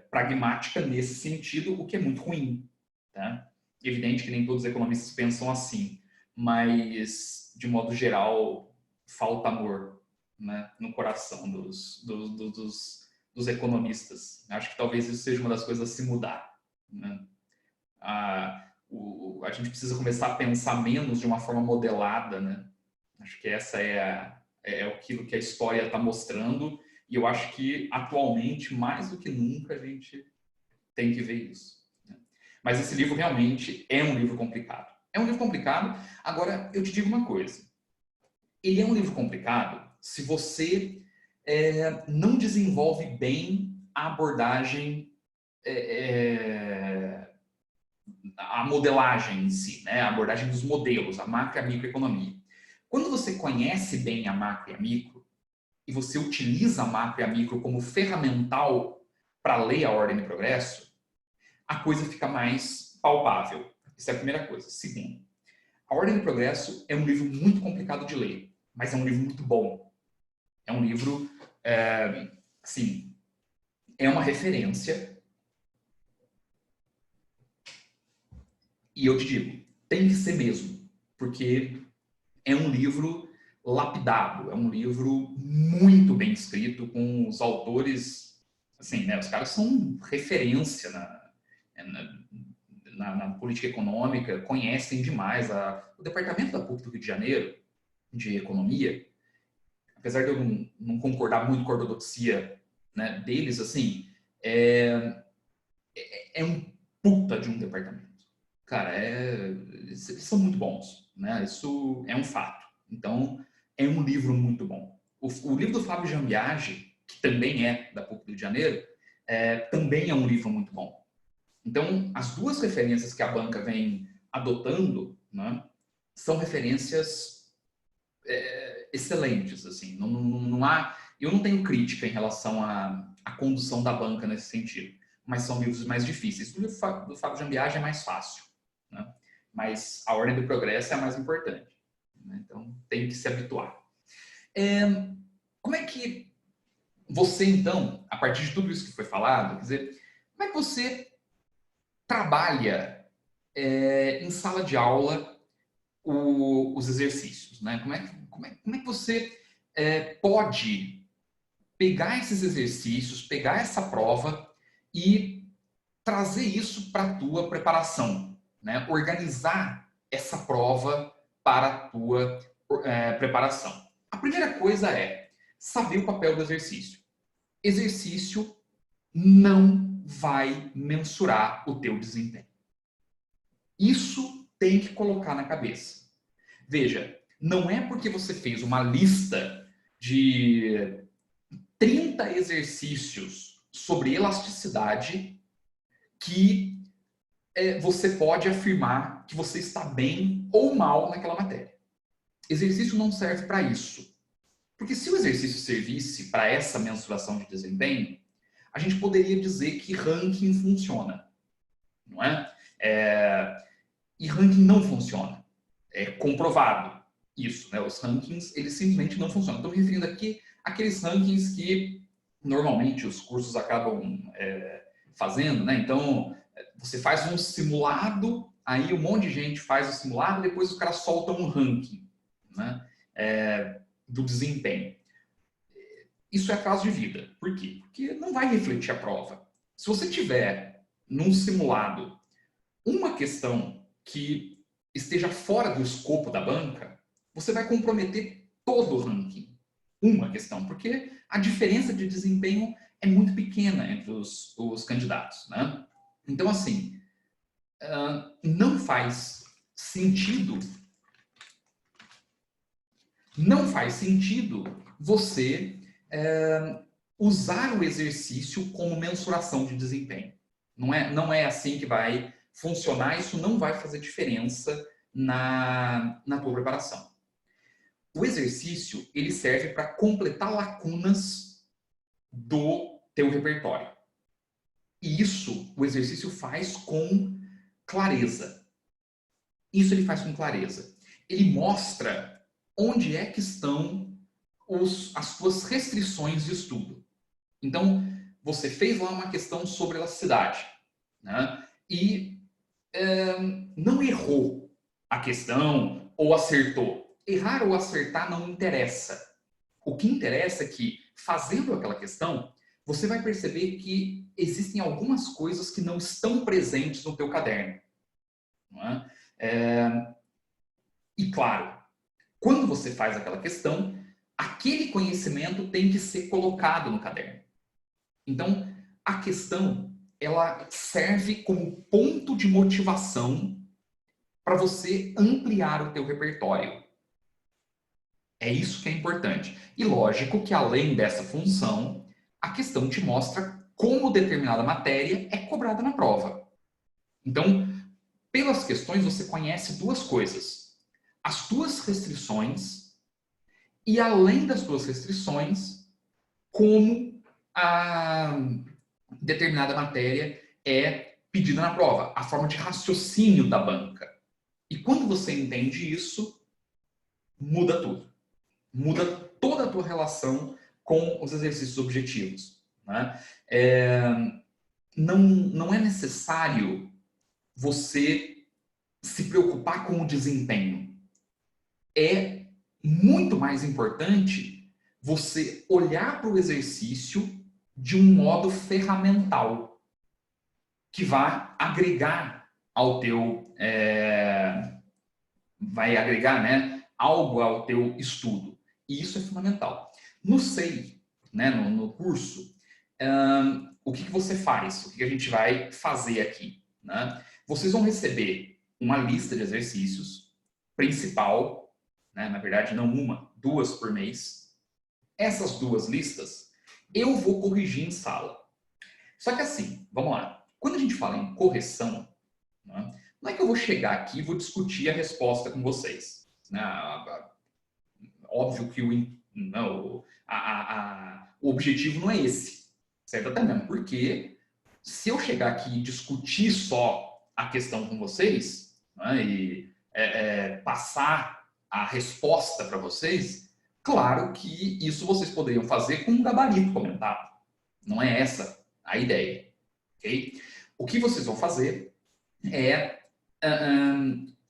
pragmática nesse sentido, o que é muito ruim. Tá? Evidente que nem todos os economistas pensam assim, mas, de modo geral, falta amor, né, no coração dos economistas. Acho que talvez isso seja uma das coisas a se mudar. Né? A gente precisa começar a pensar menos de uma forma modelada. Né? Acho que essa é aquilo que a história está mostrando, e eu acho que, atualmente, mais do que nunca, a gente tem que ver isso. Né? Mas esse livro realmente é um livro complicado. É um livro complicado. Agora, eu te digo uma coisa. Ele é um livro complicado se você não desenvolve bem a abordagem, a modelagem em si, né? A abordagem dos modelos, a macro e a microeconomia. Quando você conhece bem a macro e a micro, e você utiliza a macro e a micro como ferramental para ler a ordem do progresso, a coisa fica mais palpável. Isso é a primeira coisa. Segundo, a Ordem do Progresso é um livro muito complicado de ler, mas é um livro muito bom. É um livro, sim, é uma referência. E eu te digo, tem que ser mesmo, porque é um livro lapidado, é um livro muito bem escrito, com os autores, assim, né, os caras são referência na política econômica, conhecem demais. O departamento da PUC do Rio de Janeiro, de economia, apesar de eu não concordar muito com a ortodoxia, né, deles, assim, é um puta de um departamento. Cara, eles são muito bons, né? Isso é um fato. Então, é um livro muito bom. O livro do Fábio Jambiage, que também é da PUC do Rio de Janeiro, também é um livro muito bom. Então, as duas referências que a banca vem adotando, né, são referências excelentes. Assim. Não há, eu não tenho crítica em relação à condução da banca nesse sentido, mas são livros mais difíceis. O livro do Fábio Jambiage é mais fácil, né, mas a Ordem do Progresso é a mais importante. Né, então, tem que se habituar. Como é que você, então, a partir de tudo isso que foi falado, quer dizer, como é que você trabalha em sala de aula os exercícios, né? Como é que você pode pegar esses exercícios, pegar essa prova e trazer isso para a tua preparação, né? Organizar essa prova para a tua preparação. A primeira coisa é saber o papel do exercício. Exercício não vai mensurar o teu desempenho. Isso tem que colocar na cabeça. Veja, não é porque você fez uma lista de 30 exercícios sobre elasticidade que você pode afirmar que você está bem ou mal naquela matéria. Exercício não serve para isso. Porque se o exercício servisse para essa mensuração de desempenho, a gente poderia dizer que ranking funciona. Não é? E ranking não funciona. É comprovado isso, né? Os rankings, eles simplesmente não funcionam. Estou me referindo aqui àqueles rankings que normalmente os cursos acabam fazendo, né? Então, você faz um simulado, aí um monte de gente faz o simulado, depois os caras soltam um ranking, né? Do desempenho. Isso é atraso de vida. Por quê? Porque não vai refletir a prova. Se você tiver num simulado uma questão que esteja fora do escopo da banca, você vai comprometer todo o ranking. Uma questão, porque a diferença de desempenho é muito pequena entre os candidatos, né? Então, assim, não faz sentido você usar o exercício como mensuração de desempenho. Não é assim que vai funcionar, isso não vai fazer diferença na tua preparação. O exercício, ele serve para completar lacunas do teu repertório. E isso o exercício faz com clareza. Isso ele faz com clareza. Ele mostra onde é que estão as tuas restrições de estudo. Então, você fez lá uma questão sobre elasticidade, né? E não errou a questão ou acertou. Errar ou acertar não interessa. O que interessa é que, fazendo aquela questão, você vai perceber que existem algumas coisas que não estão presentes no teu caderno. Não é? E, claro, quando você faz aquela questão, aquele conhecimento tem que ser colocado no caderno. Então, a questão, ela serve como ponto de motivação para você ampliar o teu repertório. É isso que é importante. E lógico que além dessa função, a questão te mostra como determinada matéria é cobrada na prova. Então, pelas questões você conhece duas coisas: as tuas restrições e, além das tuas restrições, como a determinada matéria é pedida na prova, a forma de raciocínio da banca. E quando você entende isso, muda tudo. Muda toda a tua relação com os exercícios objetivos, né? Não é necessário você se preocupar com o desempenho. É muito mais importante você olhar para o exercício de um modo ferramental, que vai agregar ao teu... vai agregar, né, algo ao teu estudo. E isso é fundamental. No SEI, né, no curso, o que você faz? O que a gente vai fazer aqui? Né? Vocês vão receber uma lista de exercícios principal, né, na verdade não uma, duas por mês. Essas duas listas eu vou corrigir em sala. Só que assim, vamos lá. Quando a gente fala em correção, né, não é que eu vou chegar aqui e vou discutir a resposta com vocês. Né? Óbvio que o objetivo não é esse, certo? Até mesmo porque se eu chegar aqui e discutir só a questão com vocês, né, e passar a resposta para vocês, claro que isso vocês poderiam fazer com um gabarito comentado. Não é essa a ideia, ok? O que vocês vão fazer é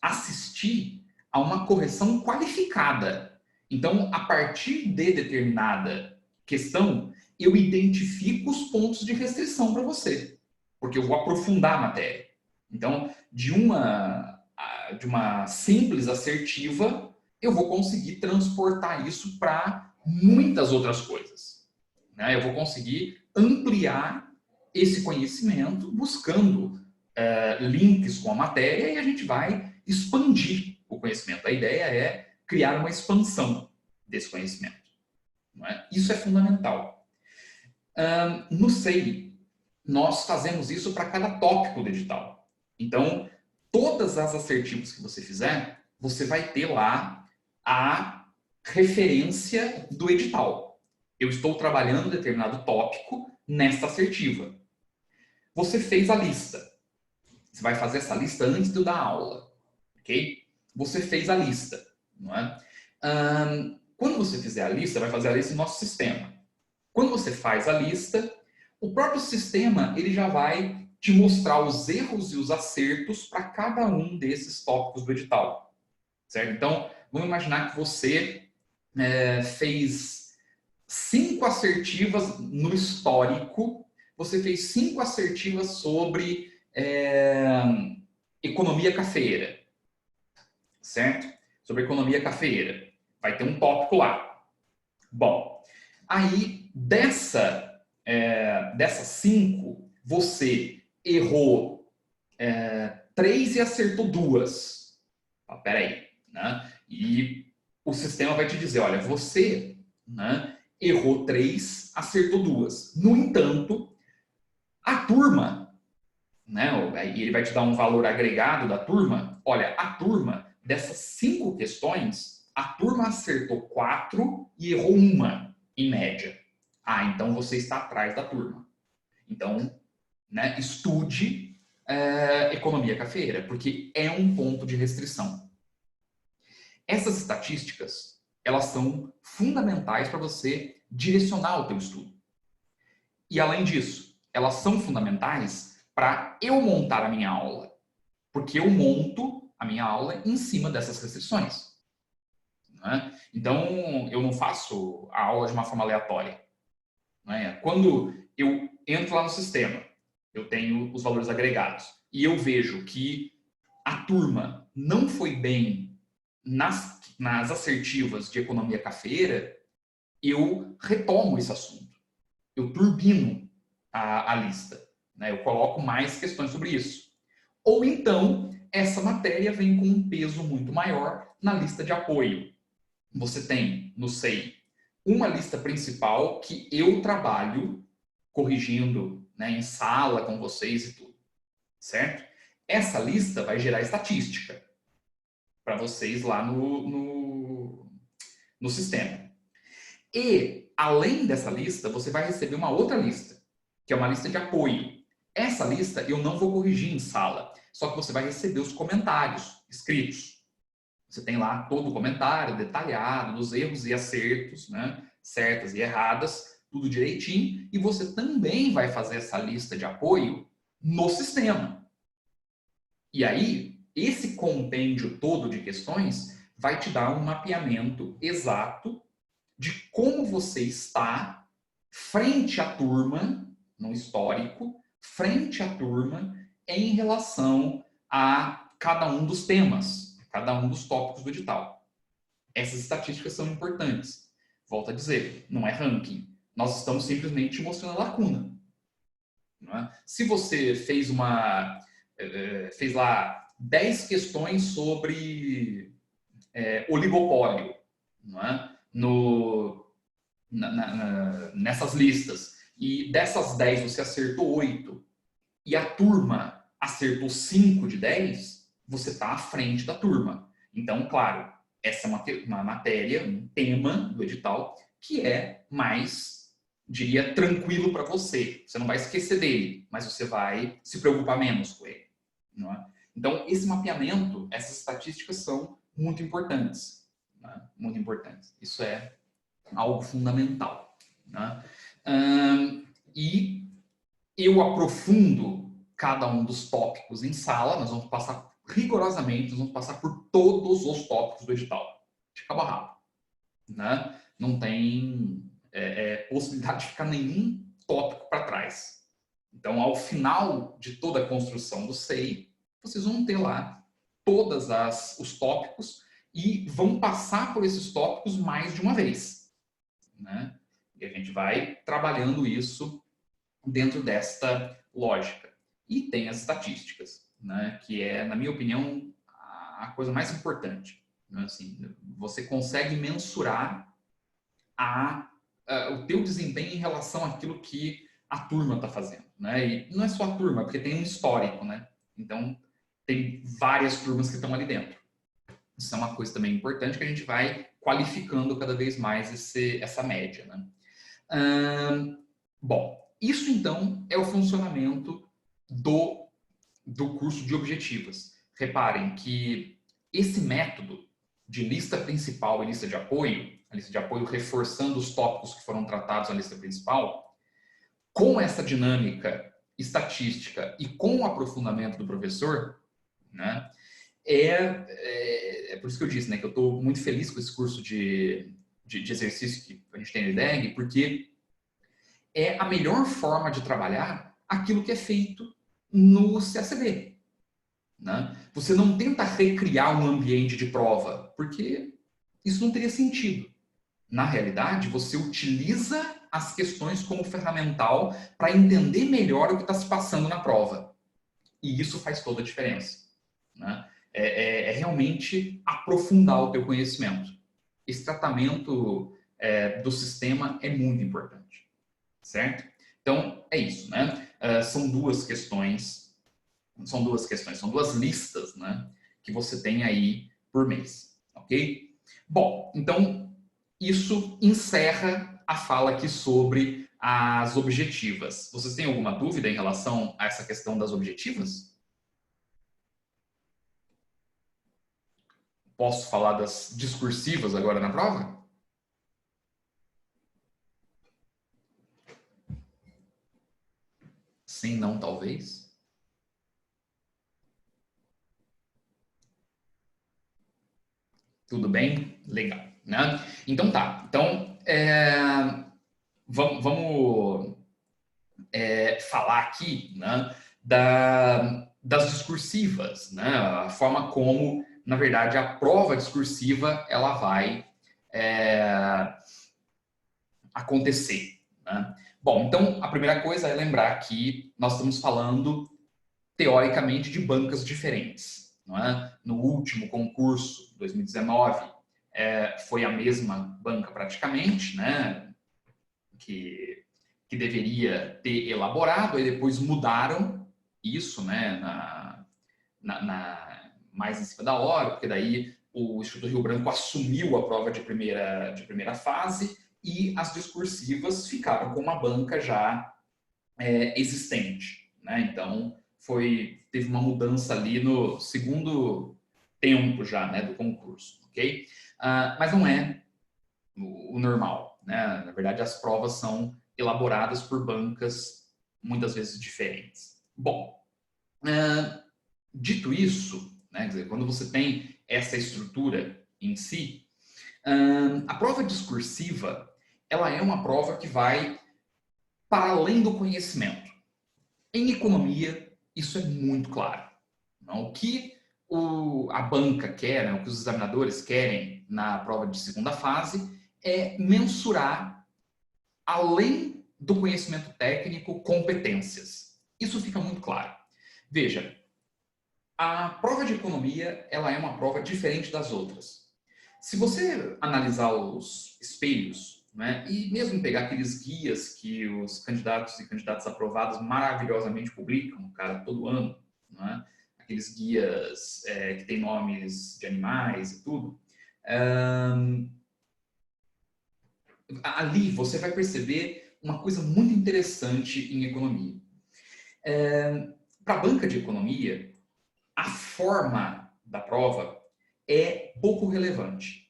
assistir a uma correção qualificada. Então, a partir de determinada questão, eu identifico os pontos de restrição para você, porque eu vou aprofundar a matéria. Então, de uma simples assertiva, eu vou conseguir transportar isso para muitas outras coisas. Né? Eu vou conseguir ampliar esse conhecimento buscando links com a matéria e a gente vai expandir o conhecimento. A ideia é criar uma expansão desse conhecimento. Não é? Isso é fundamental. No SEI, nós fazemos isso para cada tópico do edital. Então, todas as assertivas que você fizer, você vai ter lá a referência do edital. Eu estou trabalhando determinado tópico nesta assertiva. Você fez a lista. Você vai fazer essa lista antes de eu dar aula. ok? Você fez a lista, não é? Quando você fizer a lista, vai fazer a lista no nosso sistema. Quando você faz a lista, o próprio sistema ele já vai te mostrar os erros e os acertos para cada um desses tópicos do edital, certo? Então, vamos imaginar que você fez 5 assertivas no histórico, você fez 5 assertivas sobre economia cafeeira, certo? Sobre economia cafeeira. Vai ter um tópico lá. Bom, aí dessas 5, você errou 3 e acertou 2. Peraí, né? E o sistema vai te dizer, olha, você, né, errou 3, acertou 2. No entanto, a turma, né, e ele vai te dar um valor agregado da turma. Olha, a turma, dessas 5 questões, a turma acertou 4 e errou 1, em média. Ah, então você está atrás da turma. Então, né, estude economia cafeeira, porque é um ponto de restrição. Essas estatísticas, elas são fundamentais para você direcionar o teu estudo. E além disso, elas são fundamentais para eu montar a minha aula, porque eu monto a minha aula em cima dessas restrições. Né? Então, eu não faço a aula de uma forma aleatória. Né? Quando eu entro lá no sistema, eu tenho os valores agregados, e eu vejo que a turma não foi bem nas assertivas de economia cafeeira, eu retomo esse assunto. Eu turbino a lista. Né? Eu coloco mais questões sobre isso. Ou então, essa matéria vem com um peso muito maior na lista de apoio. Você tem no SEI uma lista principal que eu trabalho corrigindo, né, em sala com vocês e tudo, certo? Essa lista vai gerar estatística para vocês lá no sistema. E, além dessa lista, você vai receber uma outra lista, que é uma lista de apoio. Essa lista eu não vou corrigir em sala, só que você vai receber os comentários escritos. Você tem lá todo o comentário detalhado dos erros e acertos, né? Certas e erradas, tudo direitinho. E você também vai fazer essa lista de apoio no sistema. E aí, esse compêndio todo de questões vai te dar um mapeamento exato de como você está frente à turma, no histórico, frente à turma, em relação a cada um dos temas, cada um dos tópicos do edital. Essas estatísticas são importantes. Volto a dizer, não é ranking. Nós estamos simplesmente mostrando a lacuna. Não é? Se você fez lá 10 questões sobre oligopólio, não é? Nessas listas, e dessas 10 você acertou 8, e a turma acertou 5 de 10, você está à frente da turma. Então, claro, essa é uma matéria, um tema do edital que é mais, diria, tranquilo para você. Você não vai esquecer dele, mas você vai se preocupar menos com ele. Não é? Então, esse mapeamento, essas estatísticas são muito importantes. Né? Muito importantes. Isso é algo fundamental. Né? E eu aprofundo cada um dos tópicos em sala, nós vamos passar rigorosamente, nós vamos passar por todos os tópicos do edital, de cabo a rabo. Né? Não tem possibilidade de ficar nenhum tópico para trás. Então, ao final de toda a construção do SEI, vocês vão ter lá todos os tópicos e vão passar por esses tópicos mais de uma vez. Né? E a gente vai trabalhando isso dentro desta lógica. E tem as estatísticas, né? Que é, na minha opinião, a coisa mais importante. Né? Assim, você consegue mensurar o teu desempenho em relação àquilo que a turma está fazendo. Né? E não é só a turma, porque tem um histórico. Né? Então, tem várias turmas que estão ali dentro. Isso é uma coisa também importante que a gente vai qualificando cada vez mais essa média. Né? Bom, isso então é o funcionamento do curso de objetivas. Reparem que esse método de lista principal e lista de apoio, a lista de apoio reforçando os tópicos que foram tratados na lista principal, com essa dinâmica estatística e com o aprofundamento do professor, né, é por isso que eu disse, né, que eu estou muito feliz com esse curso de exercício que a gente tem no IDEG, porque é a melhor forma de trabalhar aquilo que é feito no CACD. Né? Você não tenta recriar um ambiente de prova, porque isso não teria sentido. Na realidade, você utiliza as questões como ferramental para entender melhor o que está se passando na prova. E isso faz toda a diferença. Né? É realmente aprofundar o teu conhecimento. Esse tratamento do sistema é muito importante. Certo? Então, é isso. Né? São duas questões, são duas listas, né, que você tem aí por mês. Ok? Bom, então, isso encerra a fala aqui sobre as objetivas. Vocês têm alguma dúvida em relação a essa questão das objetivas? Posso falar das discursivas agora na prova? Sim, não, talvez. Tudo bem? Legal. Né? Então tá. Então, vamos falar aqui, né, das discursivas, né? A forma como, na verdade, a prova discursiva ela vai acontecer. Né? Bom, então a primeira coisa é lembrar que nós estamos falando teoricamente de bancas diferentes. Não é? No último concurso, 2019, foi a mesma banca praticamente, né? Que deveria ter elaborado, aí depois mudaram isso, né? Mais em cima da hora, porque daí o Instituto Rio Branco assumiu a prova de primeira fase e as discursivas ficaram com uma banca já existente. Né? Então, teve uma mudança ali no segundo tempo já, né, do concurso. Ok? Mas não é o normal. Né? Na verdade, as provas são elaboradas por bancas muitas vezes diferentes. Bom, dito isso, né, quer dizer, quando você tem essa estrutura em si, a prova discursiva ela é uma prova que vai para além do conhecimento. Em economia, isso é muito claro. Não? O que a banca quer, né, o que os examinadores querem na prova de segunda fase é mensurar, além do conhecimento técnico, competências. Isso fica muito claro. Veja, a prova de economia ela é uma prova diferente das outras. Se você analisar os espelhos, né, e mesmo pegar aqueles guias que os candidatos e candidatas aprovadas maravilhosamente publicam, cara, todo ano, né, aqueles guias que têm nomes de animais e tudo, ali você vai perceber uma coisa muito interessante em economia. Para a banca de economia, a forma da prova é pouco relevante.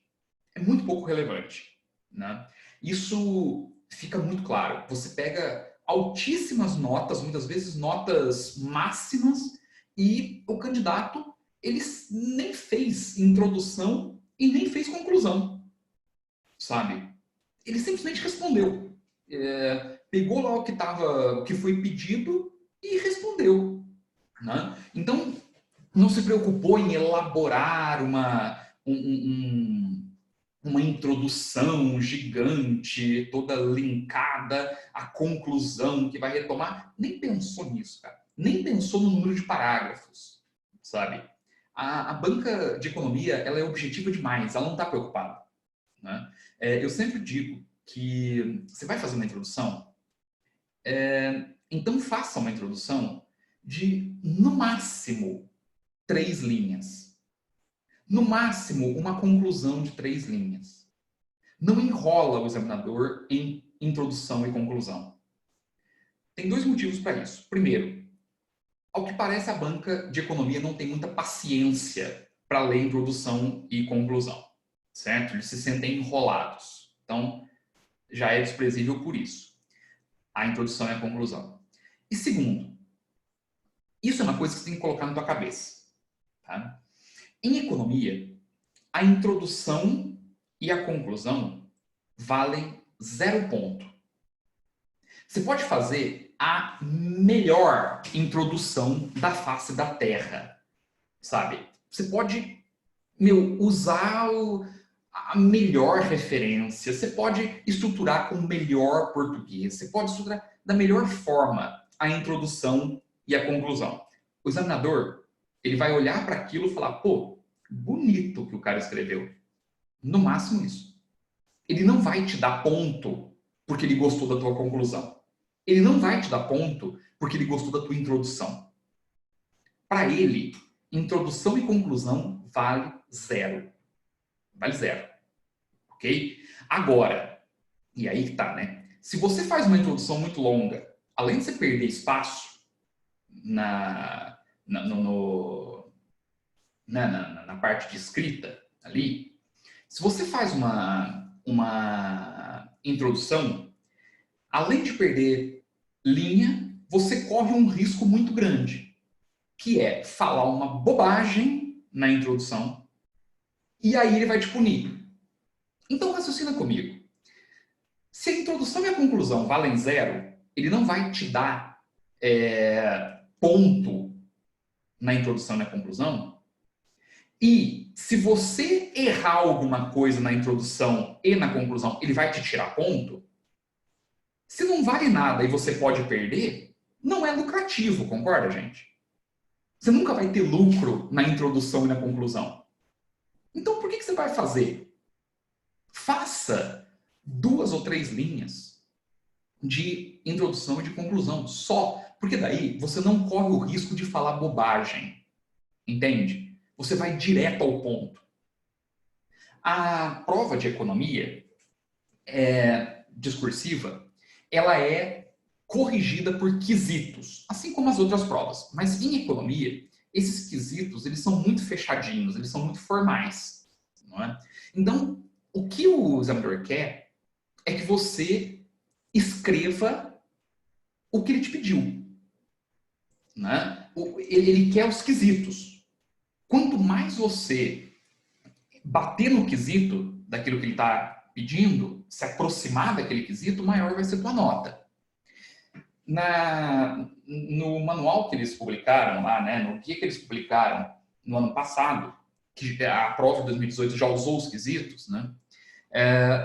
É muito pouco relevante. Né? Isso fica muito claro. Você pega altíssimas notas, muitas vezes notas máximas, e o candidato ele nem fez introdução e nem fez conclusão, sabe? Ele simplesmente respondeu. Pegou lá o que foi pedido e respondeu. Né? Então, não se preocupou em elaborar uma introdução gigante, toda linkada à conclusão que vai retomar. Nem pensou nisso, cara. Nem pensou no número de parágrafos, sabe? A banca de economia, ela é objetiva demais, ela não está preocupada. Né? Eu sempre digo que você vai fazer uma introdução, então faça uma introdução de, no máximo, 3 linhas. No máximo, uma conclusão de 3 linhas. Não enrola o examinador em introdução e conclusão. Tem 2 motivos para isso. Primeiro, ao que parece, a banca de economia não tem muita paciência para ler introdução e conclusão, certo? Eles se sentem enrolados. Então, já é desprezível por isso. A introdução e a conclusão. E segundo, isso é uma coisa que você tem que colocar na tua cabeça. Tá? Em economia, a introdução e a conclusão valem 0 ponto. Você pode fazer a melhor introdução da face da Terra, sabe? Você pode, usar a melhor referência, você pode estruturar com o melhor português, você pode estruturar da melhor forma a introdução e a conclusão. O examinador, ele vai olhar para aquilo e falar, pô, bonito que o cara escreveu. No máximo isso. Ele não vai te dar ponto porque ele gostou da tua conclusão. Ele não vai te dar ponto porque ele gostou da tua introdução. Para ele, introdução e conclusão vale 0. Vale 0. Ok? Agora, e aí que tá, né? Se você faz uma introdução muito longa, além de você perder espaço na parte de escrita ali, se você faz uma introdução, além de perder linha, você corre um risco muito grande, que é falar uma bobagem na introdução e aí ele vai te punir. Então raciocina comigo. Se a introdução e a conclusão valem 0, ele não vai te dar ponto na introdução e na conclusão. E se você errar alguma coisa na introdução e na conclusão, ele vai te tirar ponto. Se não vale nada e você pode perder, não é lucrativo, concorda, gente? Você nunca vai ter lucro na introdução e na conclusão. Então, por que você vai fazer? Faça 2 ou 3 linhas de introdução e de conclusão, só. Porque daí você não corre o risco de falar bobagem. Entende? Você vai direto ao ponto. A prova de economia discursiva, ela é corrigida por quesitos, assim como as outras provas. Mas em economia, esses quesitos, eles são muito fechadinhos, eles são muito formais. Não é? Então, o que o examinador quer é que você escreva o que ele te pediu. Né? Ele quer os quesitos. Quanto mais você bater no quesito daquilo que ele está pedindo, se aproximar daquele quesito, maior vai ser a tua nota. No manual que eles publicaram lá, né, no guia que eles publicaram no ano passado, que a prova de 2018 já usou os quesitos, né,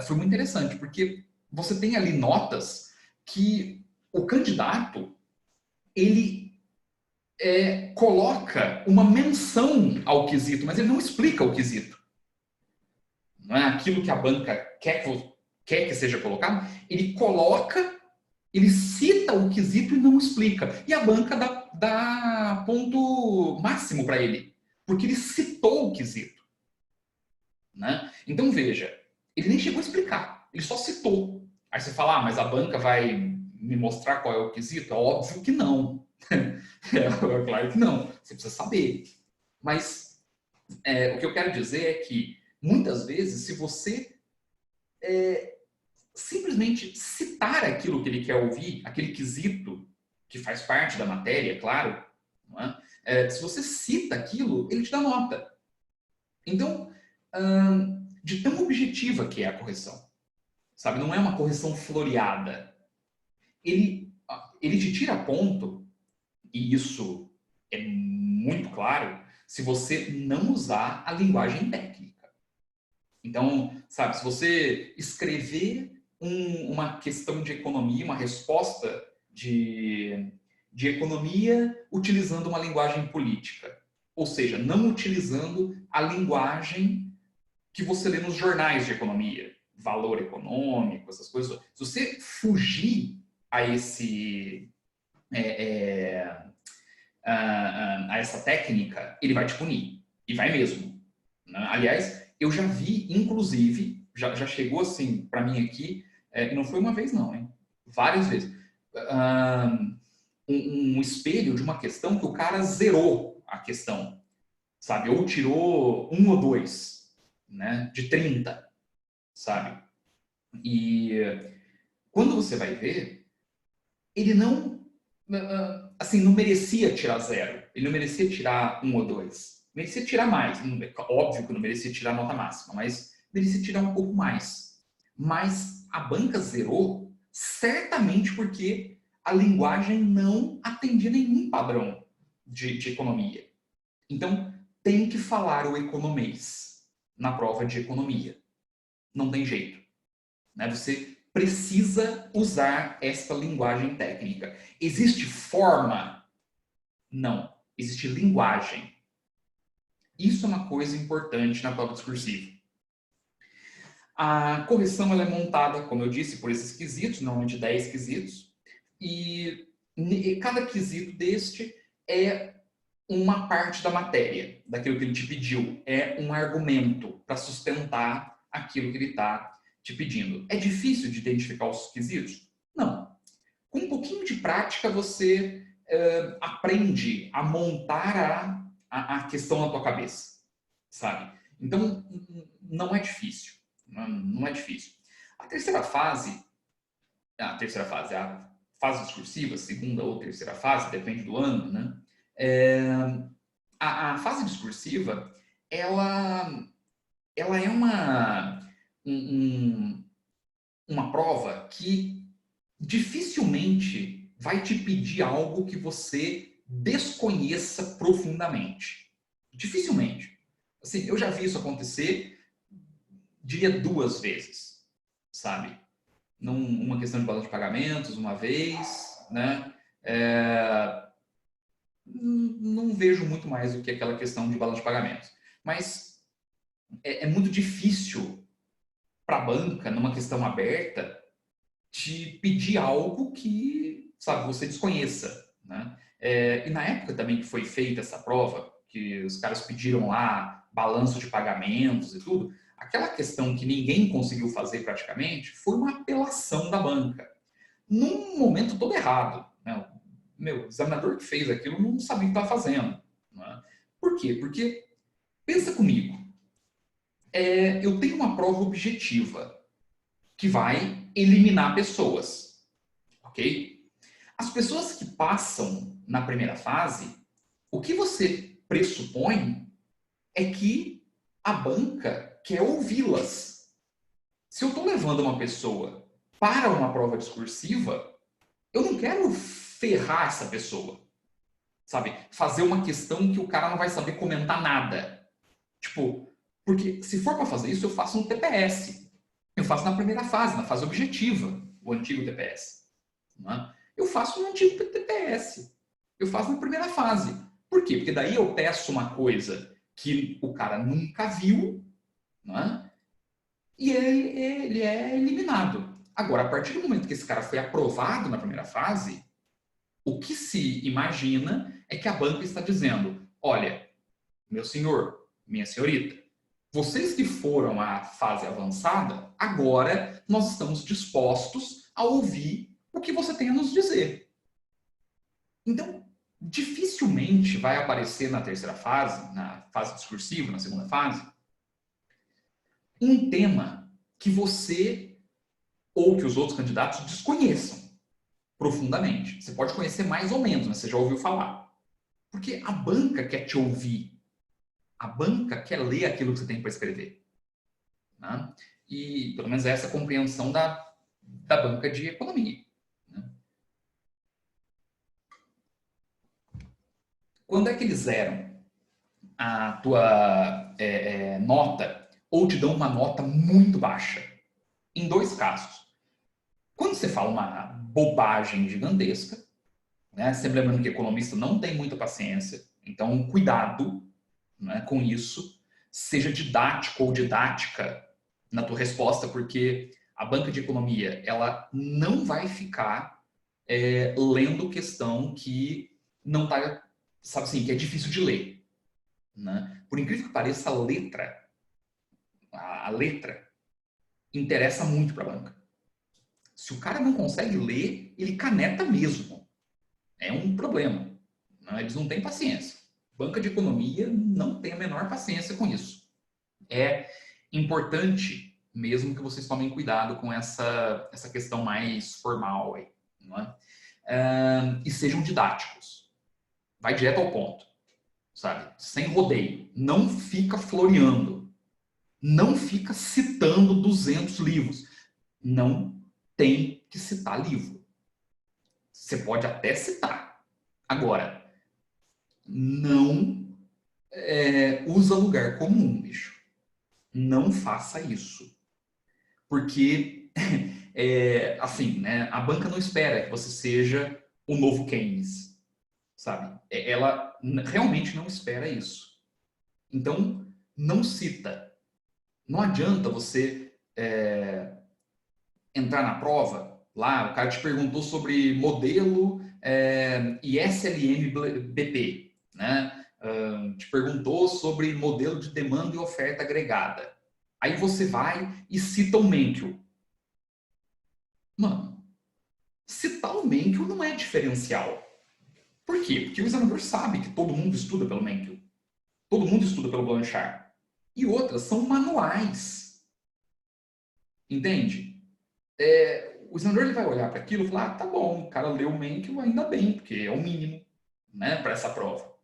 foi muito interessante, porque você tem ali notas que o candidato, ele coloca uma menção ao quesito, mas ele não explica o quesito. Não é aquilo que a banca quer que seja colocado, ele coloca, ele cita o quesito e não explica. E a banca dá ponto máximo para ele, porque ele citou o quesito. Né? Então, veja, ele nem chegou a explicar, ele só citou. Aí você fala, mas a banca vai me mostrar qual é o quesito? É óbvio que não. Claro que não, você precisa saber. Mas o que eu quero dizer é que, muitas vezes, se você simplesmente citar aquilo que ele quer ouvir, aquele quesito que faz parte da matéria, claro, não é? Se você cita aquilo, ele te dá nota. Então, de tão objetiva que é a correção, sabe? Não é uma correção floreada. Ele te tira ponto, e isso é muito claro, se você não usar a linguagem técnica. Então, sabe, se você escrever uma questão de economia, uma resposta de economia utilizando uma linguagem política, ou seja, não utilizando a linguagem que você lê nos jornais de economia, valor econômico, essas coisas. Se você fugir a essa técnica, ele vai te punir. E vai mesmo. Né? Aliás, eu já vi, inclusive, já chegou assim para mim aqui, e não foi uma vez não, hein? Várias vezes. Um espelho de uma questão que o cara zerou a questão. sabe? Ou tirou 1 ou 2, né? De 30, sabe? E quando você vai ver, ele não, assim, não merecia tirar 0. Ele não merecia tirar 1 ou 2. Merecia tirar mais. Óbvio que não merecia tirar a nota máxima, mas merecia tirar um pouco mais. Mas a banca zerou certamente porque a linguagem não atendia nenhum padrão de economia. Então, tem que falar o economês na prova de economia. Não tem jeito, né? Você precisa usar esta linguagem técnica. Existe forma? Não. Existe linguagem. Isso é uma coisa importante na prova discursiva. A correção ela é montada, como eu disse, por esses quesitos, normalmente 10 quesitos, e cada quesito deste é uma parte da matéria, daquilo que ele te pediu. É um argumento para sustentar aquilo que ele está te pedindo. É difícil de identificar os quesitos? Não. Com um pouquinho de prática, você aprende a montar a questão na tua cabeça, sabe? Então, não é difícil. Não é difícil. A terceira fase, a fase discursiva, segunda ou terceira fase, depende do ano, né? A fase discursiva, ela é uma prova que dificilmente vai te pedir algo que você desconheça profundamente. Dificilmente. Assim, eu já vi isso acontecer, diria 2 vezes, sabe? Numa questão de balanço de pagamentos, uma vez, né? Não vejo muito mais do que aquela questão de balanço de pagamentos. Mas é muito difícil para a banca, numa questão aberta, te pedir algo que, sabe, você desconheça, né? E na época também que foi feita essa prova, que os caras pediram lá balanço de pagamentos e tudo, aquela questão que ninguém conseguiu fazer praticamente foi uma apelação da banca. Num momento todo errado, né? O examinador que fez aquilo não sabia o que estava fazendo, né? Por quê? Porque, pensa comigo, eu tenho uma prova objetiva que vai eliminar pessoas, ok? As pessoas que passam na primeira fase, o que você pressupõe é que a banca quer ouvi-las. Se eu estou levando uma pessoa para uma prova discursiva, eu não quero ferrar essa pessoa, sabe? Fazer uma questão que o cara não vai saber comentar nada. Tipo, porque se for para fazer isso, eu faço no TPS. Eu faço na primeira fase, na fase objetiva, o antigo TPS. Né? Eu faço no antigo TPS. Eu faço na primeira fase. Por quê? Porque daí eu peço uma coisa que o cara nunca viu, né? E ele é eliminado. Agora, a partir do momento que esse cara foi aprovado na primeira fase, o que se imagina é que a banca está dizendo: olha, meu senhor, minha senhorita, vocês que foram à fase avançada, agora nós estamos dispostos a ouvir o que você tem a nos dizer. Então, dificilmente vai aparecer na terceira fase, na fase discursiva, na segunda fase, um tema que você ou que os outros candidatos desconheçam profundamente. Você pode conhecer mais ou menos, mas você já ouviu falar. Porque a banca quer te ouvir. A banca quer ler aquilo que você tem para escrever. Né? E pelo menos essa é a compreensão da banca de economia. Né? Quando é que eles zeram a tua nota ou te dão uma nota muito baixa? Em 2 casos. Quando você fala uma bobagem gigantesca, né? Sempre lembrando que economista não tem muita paciência, então cuidado, né, com isso. Seja didático ou didática na tua resposta, porque a banca de economia ela não vai ficar lendo questão que não está, sabe assim, que é difícil de ler. Né? Por incrível que pareça, a letra interessa muito para a banca. Se o cara não consegue ler, ele caneta mesmo. É um problema. Né? Eles não têm paciência. Banca de economia não tem a menor paciência com isso. É importante mesmo que vocês tomem cuidado com essa questão mais formal aí, não é? E sejam didáticos. Vai direto ao ponto, sabe? Sem rodeio. Não fica floreando. Não fica citando 200 livros. Não tem que citar livro. Você pode até citar. Agora, não usa lugar comum, bicho. Não faça isso. Porque, assim, né, a banca não espera que você seja o novo Keynes, sabe? Ela realmente não espera isso. Então, não cita. Não adianta você entrar na prova, lá o cara te perguntou sobre modelo e SLM-BP, né? Te perguntou sobre modelo de demanda e oferta agregada. Aí você vai e cita o Menkel. Mano, citar o Menkel não é diferencial. Por quê? Porque o examinador sabe que todo mundo estuda pelo Menkel. Todo mundo estuda pelo Blanchard. E outras são manuais. Entende? O examinador ele vai olhar para aquilo e falar, tá bom, o cara leu o Menkel, ainda bem, porque é o mínimo, né, para essa prova.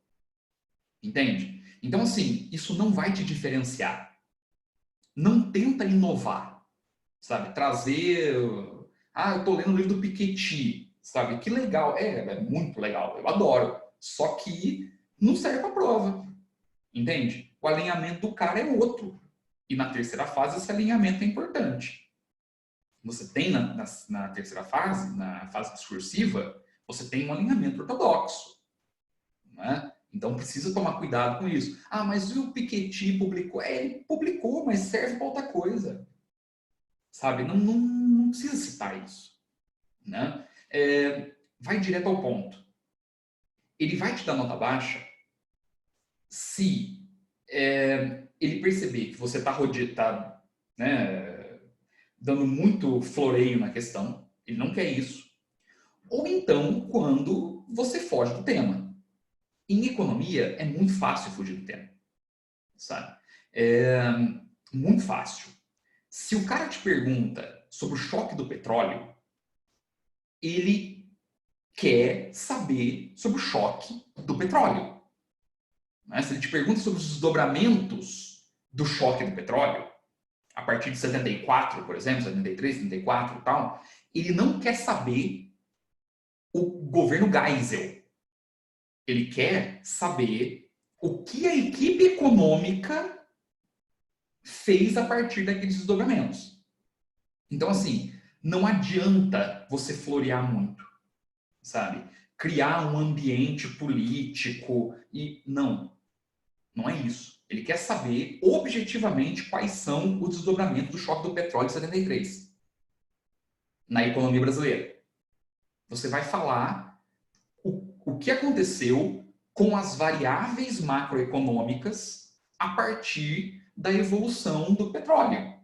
Entende? Então, assim, isso não vai te diferenciar. Não tenta inovar, sabe? Trazer... eu tô lendo o livro do Piketty, sabe? Que legal. É muito legal, eu adoro. Só que não serve para prova, entende? O alinhamento do cara é outro. E na terceira fase, esse alinhamento é importante. Você tem na terceira fase, na fase discursiva, você tem um alinhamento ortodoxo, né? Então precisa tomar cuidado com isso. Mas o Piketty publicou? Ele publicou, mas serve para outra coisa. Sabe? Não precisa citar isso, né? Vai direto ao ponto. Ele vai te dar nota baixa se ele perceber que você está né, dando muito floreio na questão, ele não quer isso. Ou então, quando você foge do tema. Em economia, é muito fácil fugir do tema, sabe? Muito fácil. Se o cara te pergunta sobre o choque do petróleo, ele quer saber sobre o choque do petróleo. Né? Se ele te pergunta sobre os desdobramentos do choque do petróleo, a partir de 74, por exemplo, 73, 74 e tal, ele não quer saber o governo Geisel. Ele quer saber o que a equipe econômica fez a partir daqueles desdobramentos. Então, assim, não adianta você florear muito, sabe? Criar um ambiente político e... Não é isso. Ele quer saber objetivamente quais são os desdobramentos do choque do petróleo de 73 na economia brasileira. Você vai falar o que aconteceu com as variáveis macroeconômicas a partir da evolução do petróleo.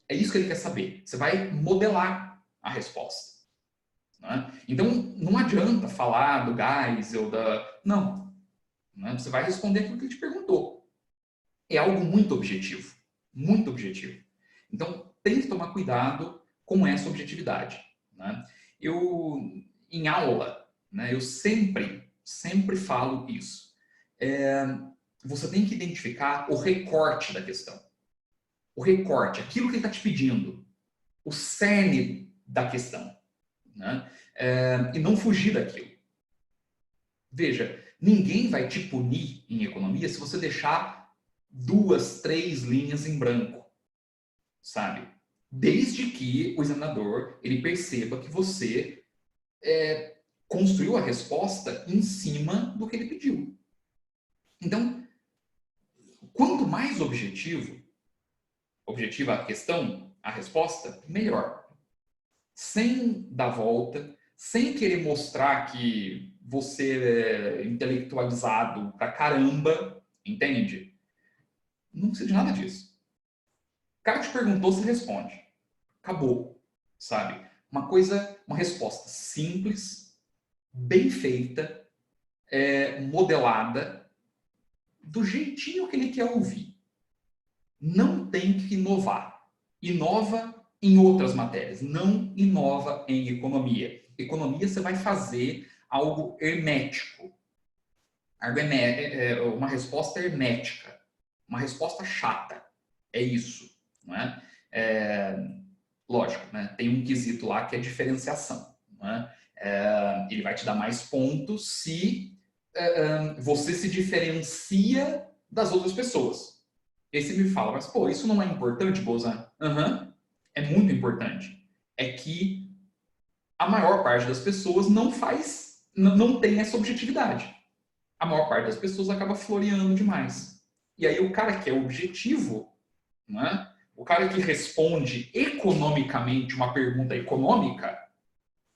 É isso que ele quer saber. Você vai modelar a resposta. Né? Então, não adianta falar do Geisel, Não. Né? Você vai responder aquilo que ele te perguntou. É algo muito objetivo. Muito objetivo. Então, tem que tomar cuidado com essa objetividade. Né? Em aula, né, eu sempre falo isso. Você tem que identificar o recorte da questão. O recorte, aquilo que ele está te pedindo. O cerne da questão. Né? E não fugir daquilo. Veja, ninguém vai te punir em economia se você deixar 2, 3 linhas em branco, sabe? Desde que o examinador ele perceba que você construiu a resposta em cima do que ele pediu. Então, quanto mais objetiva a questão, a resposta, melhor. Sem dar volta, sem querer mostrar que você é intelectualizado pra caramba, entende? Não precisa de nada disso. O cara te perguntou, você responde. Acabou, sabe? Uma resposta simples, bem feita, modelada do jeitinho que ele quer ouvir. Não tem que inovar. Inova em outras matérias, não inova em economia. Economia você vai fazer algo hermético. Uma resposta hermética. Uma resposta chata. É isso. Não é? Lógico, né? Tem um quesito lá que é diferenciação. Não é? Ele vai te dar mais pontos se você se diferencia das outras pessoas. E aí você me fala, mas pô, isso não é importante, Bozan? É muito importante. É que a maior parte das pessoas não tem essa objetividade. A maior parte das pessoas acaba floreando demais. E aí o cara que é objetivo, não é? O cara que responde economicamente uma pergunta econômica,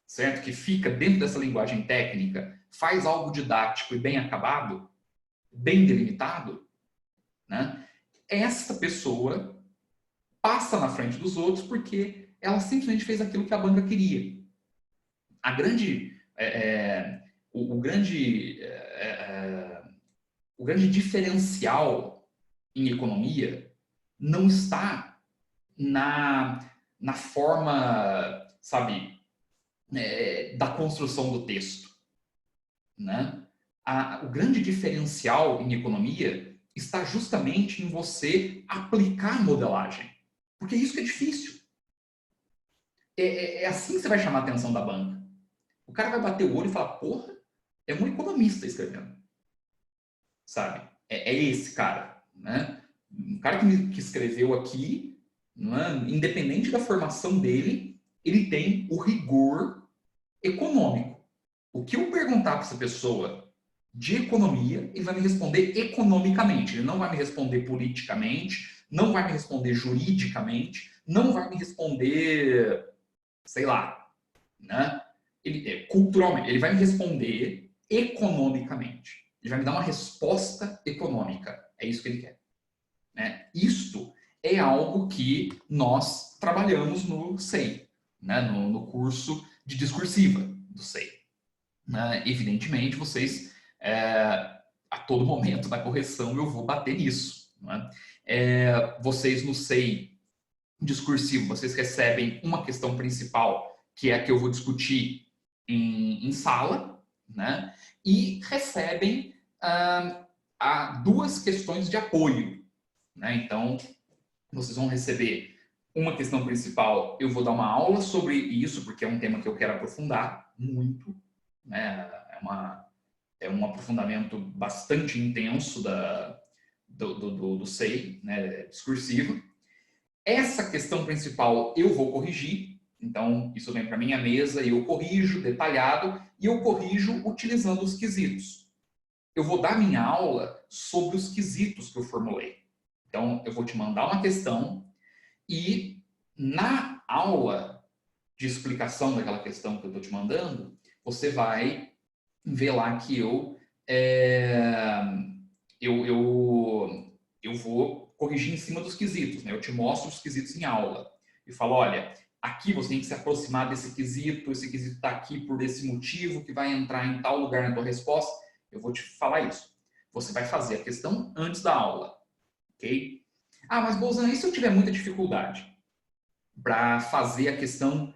certo? Que fica dentro dessa linguagem técnica, faz algo didático e bem acabado, bem delimitado, né? Essa pessoa passa na frente dos outros porque ela simplesmente fez aquilo que a banca queria. A grande, o grande diferencial em economia não está na forma, sabe, da construção do texto, né? O grande diferencial em economia está justamente em você aplicar a modelagem, porque isso que é difícil. É assim que você vai chamar a atenção da banca. O cara vai bater o olho e falar, porra, é um economista escrevendo, sabe? É esse cara, né? Um cara que escreveu aqui, né? Independente da formação dele, ele tem o rigor econômico. O que eu perguntar para essa pessoa de economia, ele vai me responder economicamente. Ele não vai me responder politicamente, não vai me responder juridicamente, não vai me responder, sei lá, né? Culturalmente. Ele vai me responder economicamente. Ele vai me dar uma resposta econômica. É isso que ele quer. Né? Isto é algo que nós trabalhamos no SEI, né? no curso de discursiva do SEI. Evidentemente, vocês, a todo momento da correção, eu vou bater nisso. Né? Vocês no SEI discursivo, vocês recebem uma questão principal, que é a que eu vou discutir em sala, né? E recebem duas questões de apoio. Né? Então, vocês vão receber uma questão principal, eu vou dar uma aula sobre isso, porque é um tema que eu quero aprofundar muito, né? É um aprofundamento bastante intenso do SEI, né? Discursivo. Essa questão principal eu vou corrigir, então isso vem para minha mesa e eu corrijo detalhado e eu corrijo utilizando os quesitos. Eu vou dar minha aula sobre os quesitos que eu formulei. Então eu vou te mandar uma questão e na aula de explicação daquela questão que eu estou te mandando, você vai ver lá que eu vou corrigir em cima dos quesitos, né? Eu te mostro os quesitos em aula e falo, olha, aqui você tem que se aproximar desse quesito, esse quesito está aqui por esse motivo, que vai entrar em tal lugar na tua resposta. Eu vou te falar isso. Você vai fazer a questão antes da aula, ok? Ah, mas Bolzan, e se eu tiver muita dificuldade para fazer a questão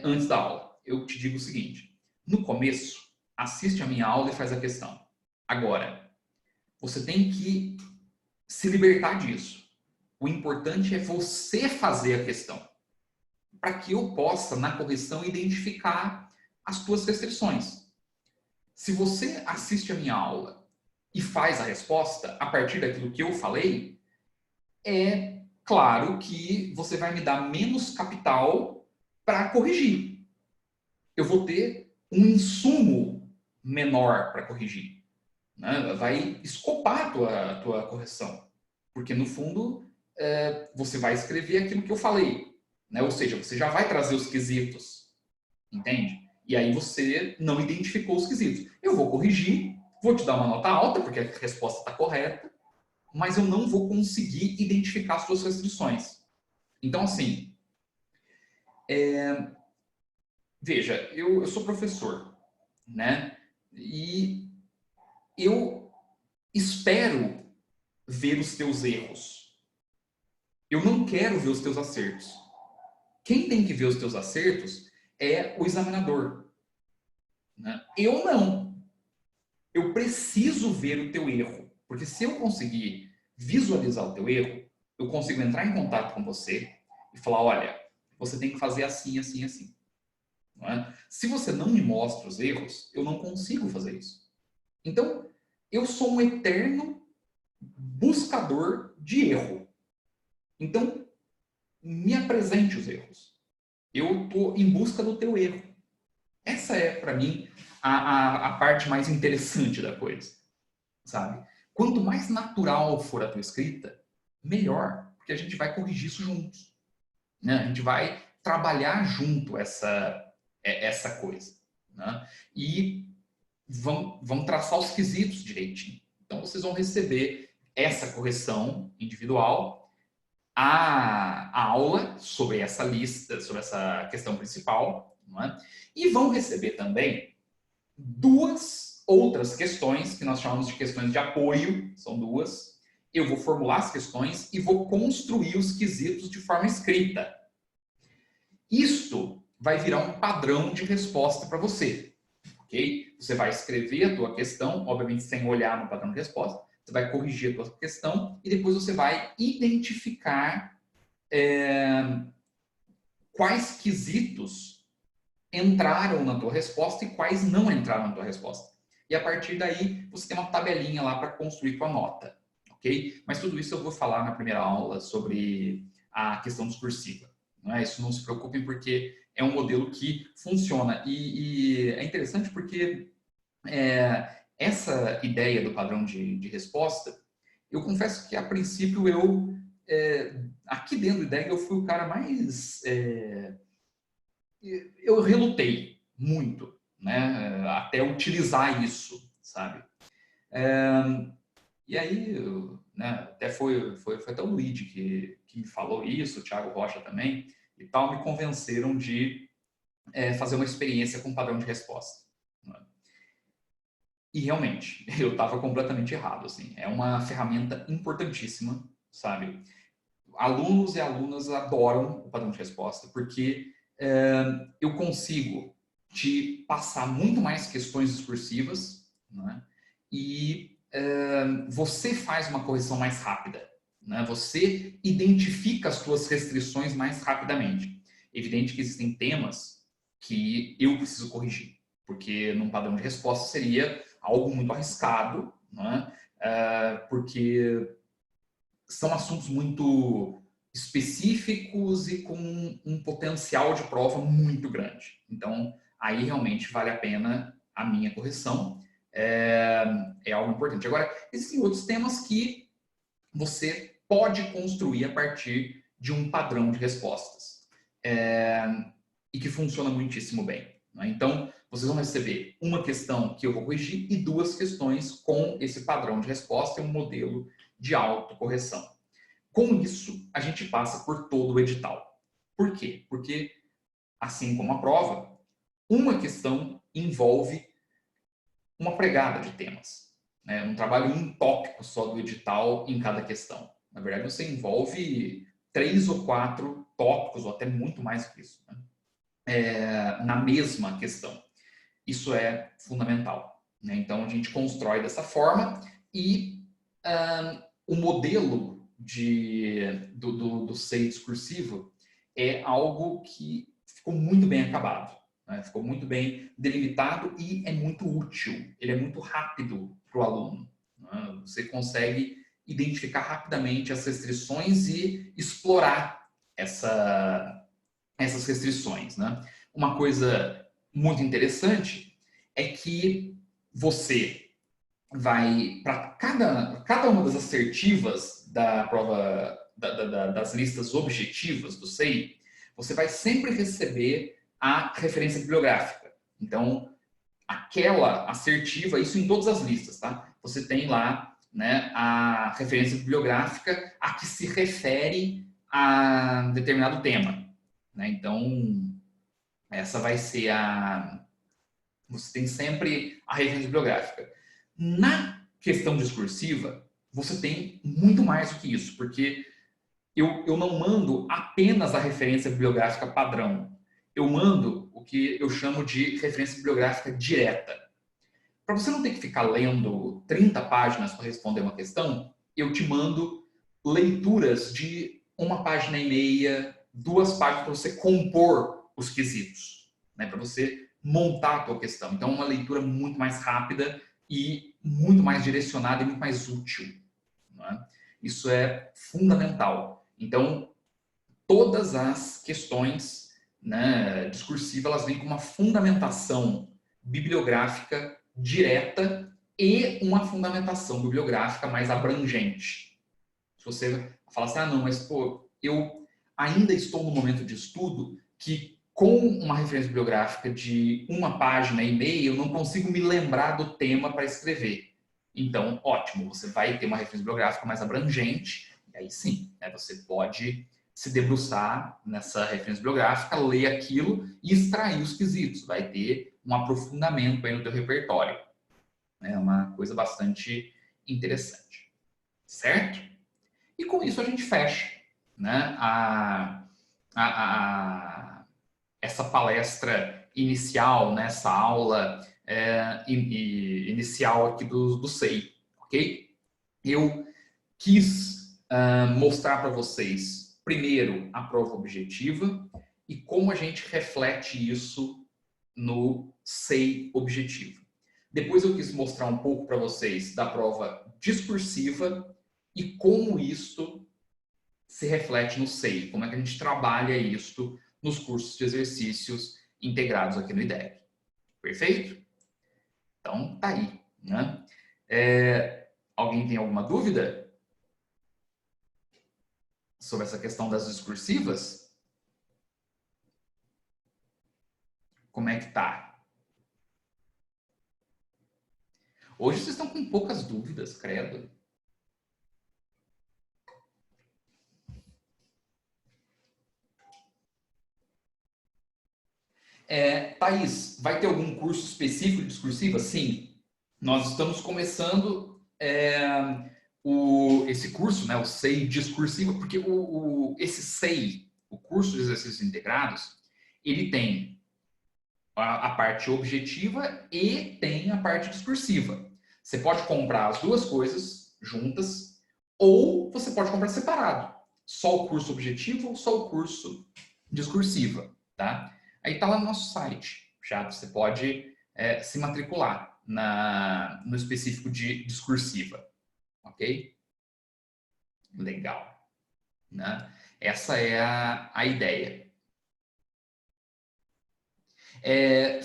antes da aula? Eu te digo o seguinte, no começo, assiste a minha aula e faz a questão. Agora, você tem que se libertar disso. O importante é você fazer a questão, para que eu possa, na correção, identificar as tuas restrições. Se você assiste a minha aula e faz a resposta a partir daquilo que eu falei, é claro que você vai me dar menos capital para corrigir. Eu vou ter um insumo menor para corrigir. Né? Vai escopar a tua correção. Porque, no fundo, você vai escrever aquilo que eu falei. Né? Ou seja, você já vai trazer os quesitos. Entende? E aí você não identificou os quesitos. Eu vou corrigir, vou te dar uma nota alta, porque a resposta está correta, mas eu não vou conseguir identificar as suas restrições. Então, assim, veja, eu sou professor, né? E eu espero ver os teus erros. Eu não quero ver os teus acertos. Quem tem que ver os teus acertos é o examinador, né? Eu não. Eu preciso ver o teu erro. Porque se eu conseguir visualizar o teu erro, eu consigo entrar em contato com você e falar, olha, você tem que fazer assim, assim, assim. Não é? Se você não me mostra os erros, eu não consigo fazer isso. Então, eu sou um eterno buscador de erro. Então, me apresente os erros. Eu estou em busca do teu erro. Essa é, para mim, a parte mais interessante da coisa, sabe? Quanto mais natural for a tua escrita, melhor, porque a gente vai corrigir isso juntos, né? A gente vai trabalhar junto essa coisa, né? E vão traçar os quesitos direitinho. Então, vocês vão receber essa correção individual, a aula sobre essa lista, sobre essa questão principal, não é? E vão receber também duas outras questões, que nós chamamos de questões de apoio, são duas. Eu vou formular as questões e vou construir os quesitos de forma escrita. Isto vai virar um padrão de resposta para você, ok? Você vai escrever a tua questão, obviamente sem olhar no padrão de resposta, você vai corrigir a tua questão e depois você vai identificar quais quesitos entraram na tua resposta e quais não entraram na tua resposta. E a partir daí, você tem uma tabelinha lá para construir tua nota, ok? Mas tudo isso eu vou falar na primeira aula sobre a questão discursiva. Não é? Isso não se preocupem, porque é um modelo que funciona. E é interessante porque essa ideia do padrão de resposta, eu confesso que a princípio aqui dentro da ideia eu fui o cara mais eu relutei muito, né, até utilizar isso, sabe? E aí, né, até foi até o Luigi que me falou isso, o Thiago Rocha também, e tal, me convenceram de fazer uma experiência com padrão de resposta. Né? E realmente, eu estava completamente errado, assim. É uma ferramenta importantíssima, sabe? Alunos e alunas adoram o padrão de resposta, porque eu consigo te passar muito mais questões discursivas, né? E você faz uma correção mais rápida, né? Você identifica as suas restrições mais rapidamente. Evidente que existem temas que eu preciso corrigir, porque num padrão de resposta seria algo muito arriscado, né? Porque são assuntos muito específicos e com um potencial de prova muito grande. Então, aí realmente vale a pena a minha correção. É algo importante. Agora, existem outros temas que você pode construir a partir de um padrão de respostas e que funciona muitíssimo bem. Né? Então, vocês vão receber uma questão que eu vou corrigir e duas questões com esse padrão de resposta e um modelo de autocorreção. Com isso, a gente passa por todo o edital. Por quê? Porque, assim como a prova, uma questão envolve uma pregada de temas. Né? Um trabalho em tópico só do edital em cada questão. Na verdade, você envolve 3 ou 4 tópicos, ou até muito mais que isso, né? Na mesma questão. Isso é fundamental. Né? Então, a gente constrói dessa forma e o modelo do SEI discursivo é algo que ficou muito bem acabado, né? Ficou muito bem delimitado e é muito útil. Ele é muito rápido para o aluno. Né? Você consegue identificar rapidamente as restrições e explorar essas restrições. Né? Uma coisa muito interessante é que você vai, para cada uma das assertivas da prova, das listas objetivas do SEI, você vai sempre receber a referência bibliográfica. Então, aquela assertiva, isso em todas as listas, tá? Você tem lá, né, a referência bibliográfica a que se refere a determinado tema. Né? Então, essa vai ser você tem sempre a referência bibliográfica. Na questão discursiva, você tem muito mais do que isso, porque eu não mando apenas a referência bibliográfica padrão. Eu mando o que eu chamo de referência bibliográfica direta. Para você não ter que ficar lendo 30 páginas para responder uma questão, eu te mando leituras de 1,5 página, 2 páginas para você compor os quesitos, né? Para você montar a tua questão. Então, é uma leitura muito mais rápida e muito mais direcionada e muito mais útil, né? Isso é fundamental. Então, todas as questões, né, discursivas, elas vêm com uma fundamentação bibliográfica direta e uma fundamentação bibliográfica mais abrangente. Se você fala assim, ah, não, mas pô, eu ainda estou no momento de estudo que com uma referência bibliográfica de 1,5 página eu não consigo me lembrar do tema para escrever. Então, ótimo, você vai ter uma referência bibliográfica mais abrangente, e aí sim, né, você pode se debruçar nessa referência bibliográfica, ler aquilo e extrair os quesitos. Vai ter um aprofundamento aí no teu repertório. É uma coisa bastante interessante. Certo? E com isso a gente fecha, né, essa palestra inicial, né, essa aula inicial aqui do SEI, ok? Eu quis mostrar para vocês, primeiro, a prova objetiva e como a gente reflete isso no SEI objetivo. Depois eu quis mostrar um pouco para vocês da prova discursiva e como isto se reflete no SEI, como é que a gente trabalha isto nos cursos de exercícios integrados aqui no IDEB. Perfeito? Então, tá aí, né? Alguém tem alguma dúvida sobre essa questão das discursivas? Como é que tá? Hoje vocês estão com poucas dúvidas, credo. Thaís, vai ter algum curso específico de discursiva? Sim. Nós estamos começando esse curso, né, o SEI discursiva, porque esse SEI, o curso de exercícios integrados, ele tem a parte objetiva e tem a parte discursiva. Você pode comprar as duas coisas juntas ou você pode comprar separado. Só o curso objetivo ou só o curso discursiva, tá? Aí tá lá no nosso site, já você pode se matricular no específico de discursiva, ok? Legal, né? Essa é a ideia.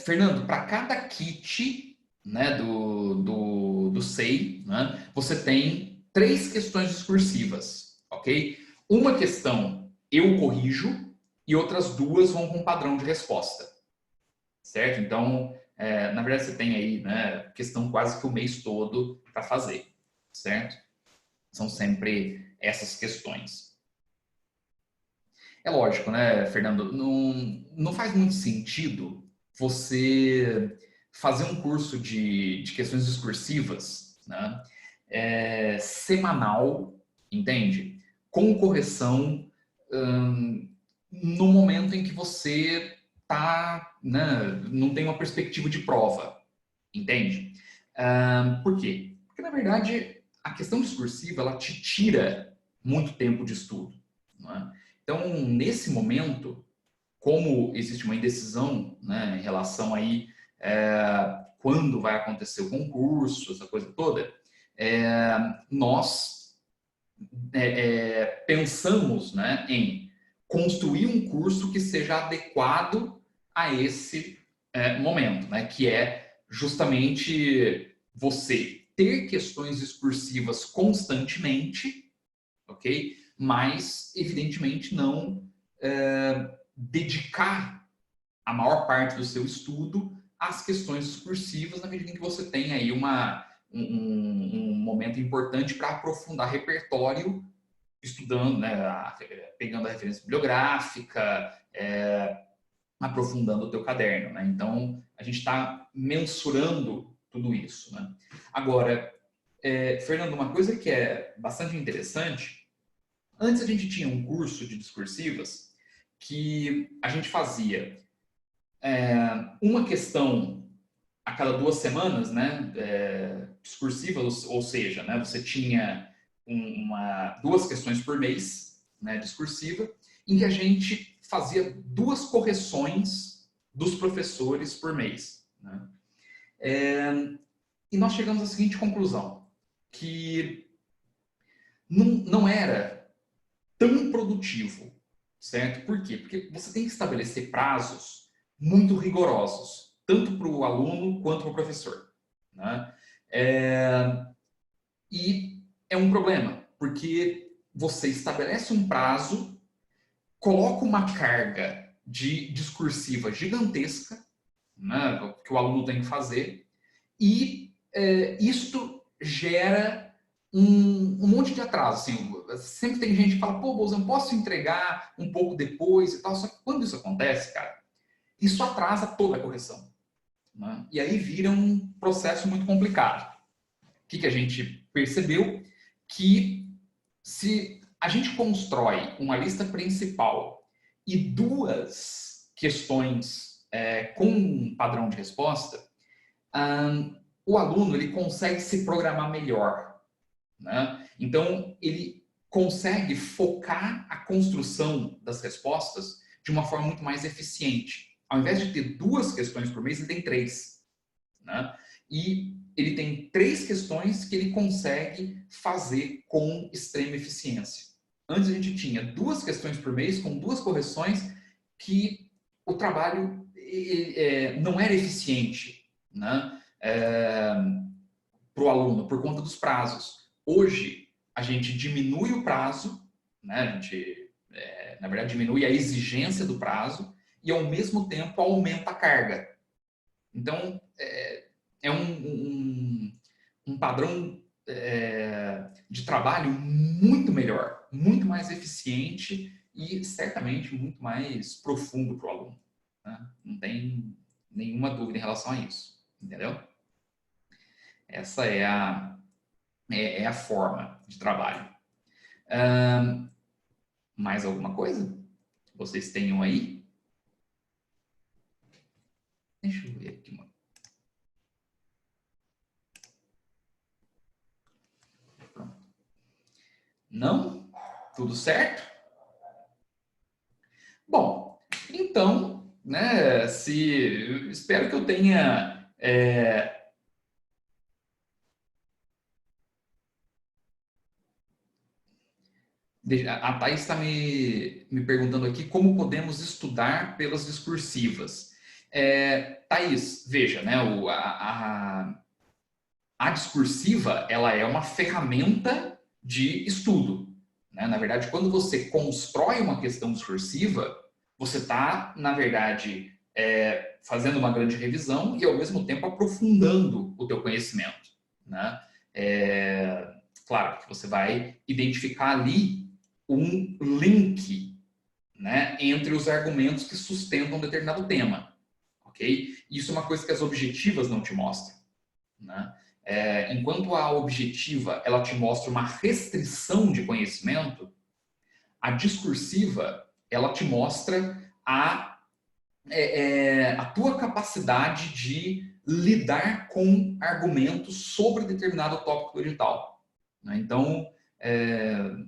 Fernando, para cada kit, né, do SEI, né, você tem 3 questões discursivas, ok? Uma questão eu corrijo e outras 2 vão com padrão de resposta, certo? Então, na verdade, você tem aí, né, questão quase que o mês todo para fazer, certo? São sempre essas questões. É lógico, né, Fernando? Não faz muito sentido você fazer um curso de questões discursivas, né, semanal, entende? Com correção no momento em que você né, não tem uma perspectiva de prova, entende? Por quê? Porque, na verdade, a questão discursiva, ela te tira muito tempo de estudo, não é? Então, nesse momento, como existe uma indecisão, né, em relação aí quando vai acontecer o concurso, essa coisa toda, nós pensamos, né, em construir um curso que seja adequado a esse momento, né, que é justamente você ter questões discursivas constantemente, ok? Mas, evidentemente, não dedicar a maior parte do seu estudo às questões discursivas, na medida em que você tem aí um momento importante para aprofundar repertório, estudando, né, pegando a referência bibliográfica, aprofundando o teu caderno, né? Então, a gente está mensurando tudo isso, né? Agora, Fernando, uma coisa que é bastante interessante, antes a gente tinha um curso de discursivas que a gente fazia uma questão a cada 2 semanas, né, discursiva, ou seja, né, você tinha 2 questões por mês, né, discursiva, em que a gente fazia 2 correções dos professores por mês, né? E nós chegamos à seguinte conclusão, que não era tão produtivo, certo? Por quê? Porque você tem que estabelecer prazos muito rigorosos, tanto para o aluno quanto para o professor, né? E é um problema, porque você estabelece um prazo, coloca uma carga de discursiva gigantesca, né, que o aluno tem que fazer, e isto gera um monte de atraso. Assim, sempre tem gente que fala, pô, Bolsa, eu posso entregar um pouco depois e tal. Só que quando isso acontece, cara, isso atrasa toda a correção, né? E aí vira um processo muito complicado. O que a gente percebeu? Que se a gente constrói uma lista principal e 2 questões com um padrão de resposta, o aluno ele consegue se programar melhor, né? Então, ele consegue focar a construção das respostas de uma forma muito mais eficiente. Ao invés de ter 2 questões por mês, ele tem 3, né? E ele tem 3 questões que ele consegue fazer com extrema eficiência. Antes a gente tinha 2 questões por mês com 2 correções que o trabalho não era eficiente, né? Para o aluno por conta dos prazos. Hoje a gente diminui o prazo, né? A gente na verdade diminui a exigência do prazo e ao mesmo tempo aumenta a carga. Então é um padrão de trabalho muito melhor, muito mais eficiente e certamente muito mais profundo para o aluno, né? Não tem nenhuma dúvida em relação a isso, entendeu? Essa é a forma de trabalho. Mais alguma coisa que vocês tenham aí? Deixa eu ver aqui, mano. Não? Tudo certo? Bom, então, né, espero que eu tenha a Thais está me perguntando aqui como podemos estudar pelas discursivas. Thais, veja, né, a discursiva ela é uma ferramenta de estudo, né? Na verdade, quando você constrói uma questão discursiva, você está, na verdade, fazendo uma grande revisão e, ao mesmo tempo, aprofundando o teu conhecimento, né? Claro que você vai identificar ali um link, né, entre os argumentos que sustentam um determinado tema, ok? Isso é uma coisa que as objetivas não te mostram, né? Enquanto a objetiva ela te mostra uma restrição de conhecimento, a discursiva ela te mostra a tua capacidade de lidar com argumentos sobre determinado tópico do edital, né? Então,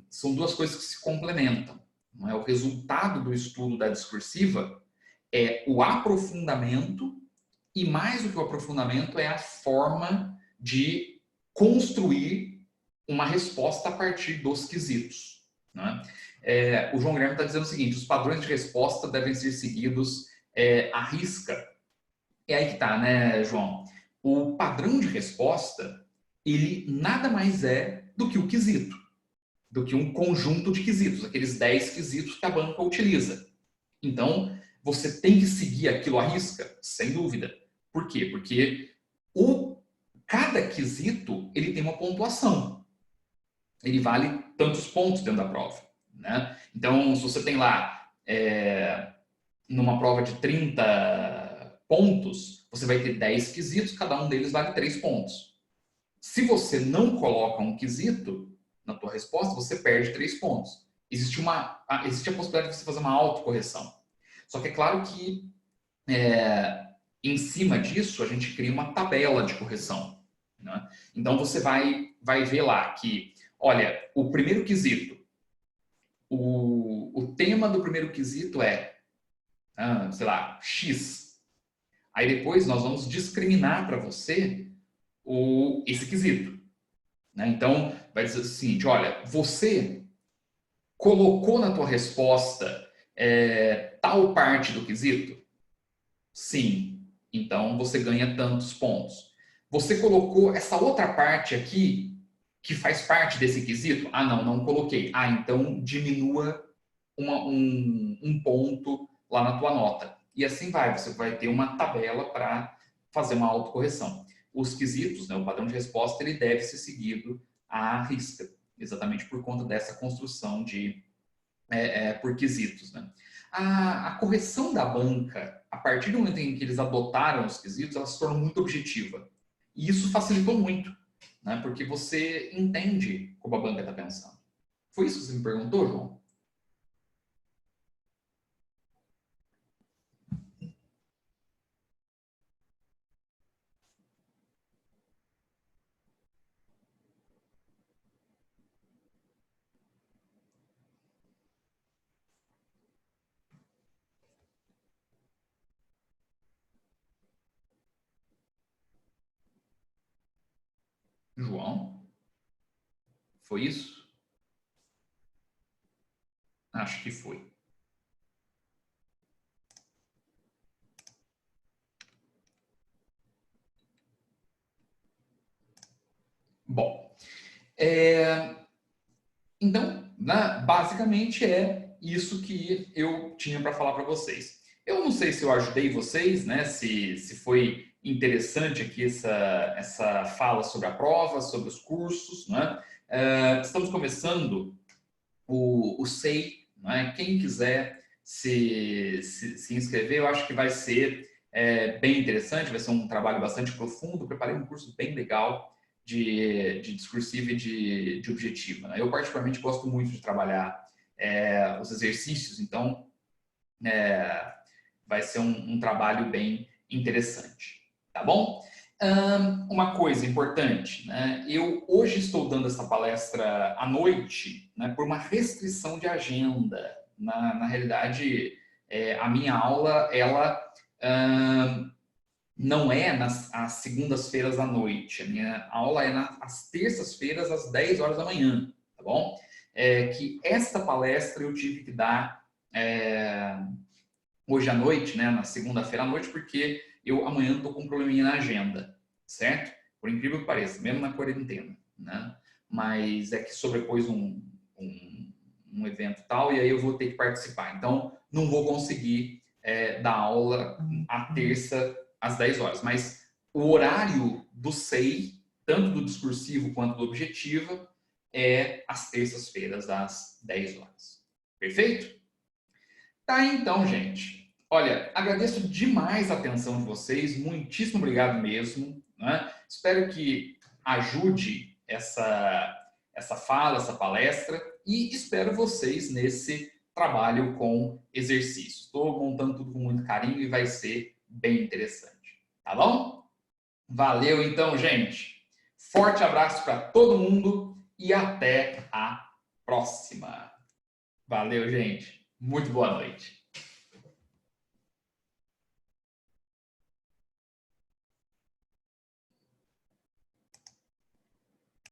são 2 coisas que se complementam, não é? O resultado do estudo da discursiva é o aprofundamento e, mais do que o aprofundamento, é a forma de construir uma resposta a partir dos quesitos, né? O João Guilherme está dizendo o seguinte: os padrões de resposta devem ser seguidos à risca. É aí que está, né, João? O padrão de resposta, ele nada mais é do que o quesito, do que um conjunto de quesitos, aqueles 10 quesitos que a banca utiliza. Então, você tem que seguir aquilo à risca, sem dúvida. Por quê? Porque cada quesito ele tem uma pontuação. Ele vale tantos pontos dentro da prova, né? Então, se você tem lá, numa prova de 30 pontos, você vai ter 10 quesitos, cada um deles vale 3 pontos. Se você não coloca um quesito na tua resposta, você perde 3 pontos. Existe a possibilidade de você fazer uma autocorreção. Só que é claro que em cima disso, a gente cria uma tabela de correção, né? Então, você vai ver lá que, olha, o primeiro quesito, o tema do primeiro quesito é, sei lá, X. Aí depois nós vamos discriminar para você esse quesito, né? Então, vai dizer o seguinte, olha, você colocou na tua resposta tal parte do quesito? Sim. Então, você ganha tantos pontos. Você colocou essa outra parte aqui, que faz parte desse quesito? Ah, não coloquei. Ah, então diminua um ponto lá na tua nota. E assim vai, você vai ter uma tabela para fazer uma autocorreção. Os quesitos, né, o padrão de resposta, ele deve ser seguido à risca, exatamente por conta dessa construção por quesitos, né? A correção da banca, a partir do momento em que eles adotaram os quesitos, ela se tornou muito objetiva. E isso facilitou muito, né? Porque você entende como a banca está pensando. Foi isso que você me perguntou, João? João? Foi isso? Acho que foi. Bom, então, né, basicamente é isso que eu tinha para falar para vocês. Eu não sei se eu ajudei vocês, né? Se foi interessante aqui essa fala sobre a prova, sobre os cursos, né? Estamos começando o SEI, né? Quem quiser se inscrever, eu acho que vai ser bem interessante, vai ser um trabalho bastante profundo. Preparei um curso bem legal de discursiva e de objetiva, né? Eu, particularmente, gosto muito de trabalhar os exercícios, então vai ser um trabalho bem interessante, tá bom? Uma coisa importante, né? Eu hoje estou dando essa palestra à noite, né, por uma restrição de agenda. Na realidade, a minha aula, ela não é às segundas-feiras à noite. A minha aula é às terças-feiras, às 10 horas da manhã, tá bom? Que esta palestra eu tive que dar hoje à noite, né, na segunda-feira à noite, porque eu amanhã estou com um probleminha na agenda, certo? Por incrível que pareça, mesmo na quarentena, né? Mas é que sobrepôs um evento tal, e aí eu vou ter que participar. Então, não vou conseguir dar aula à terça às 10 horas. Mas o horário do SEI, tanto do discursivo quanto do objetivo, é às terças-feiras, às 10 horas. Perfeito? Tá, então, gente. Olha, agradeço demais a atenção de vocês, muitíssimo obrigado mesmo, né? Espero que ajude essa fala, essa palestra, e espero vocês nesse trabalho com exercícios. Estou montando tudo com muito carinho e vai ser bem interessante, tá bom? Valeu então, gente. Forte abraço para todo mundo e até a próxima. Valeu, gente. Muito boa noite.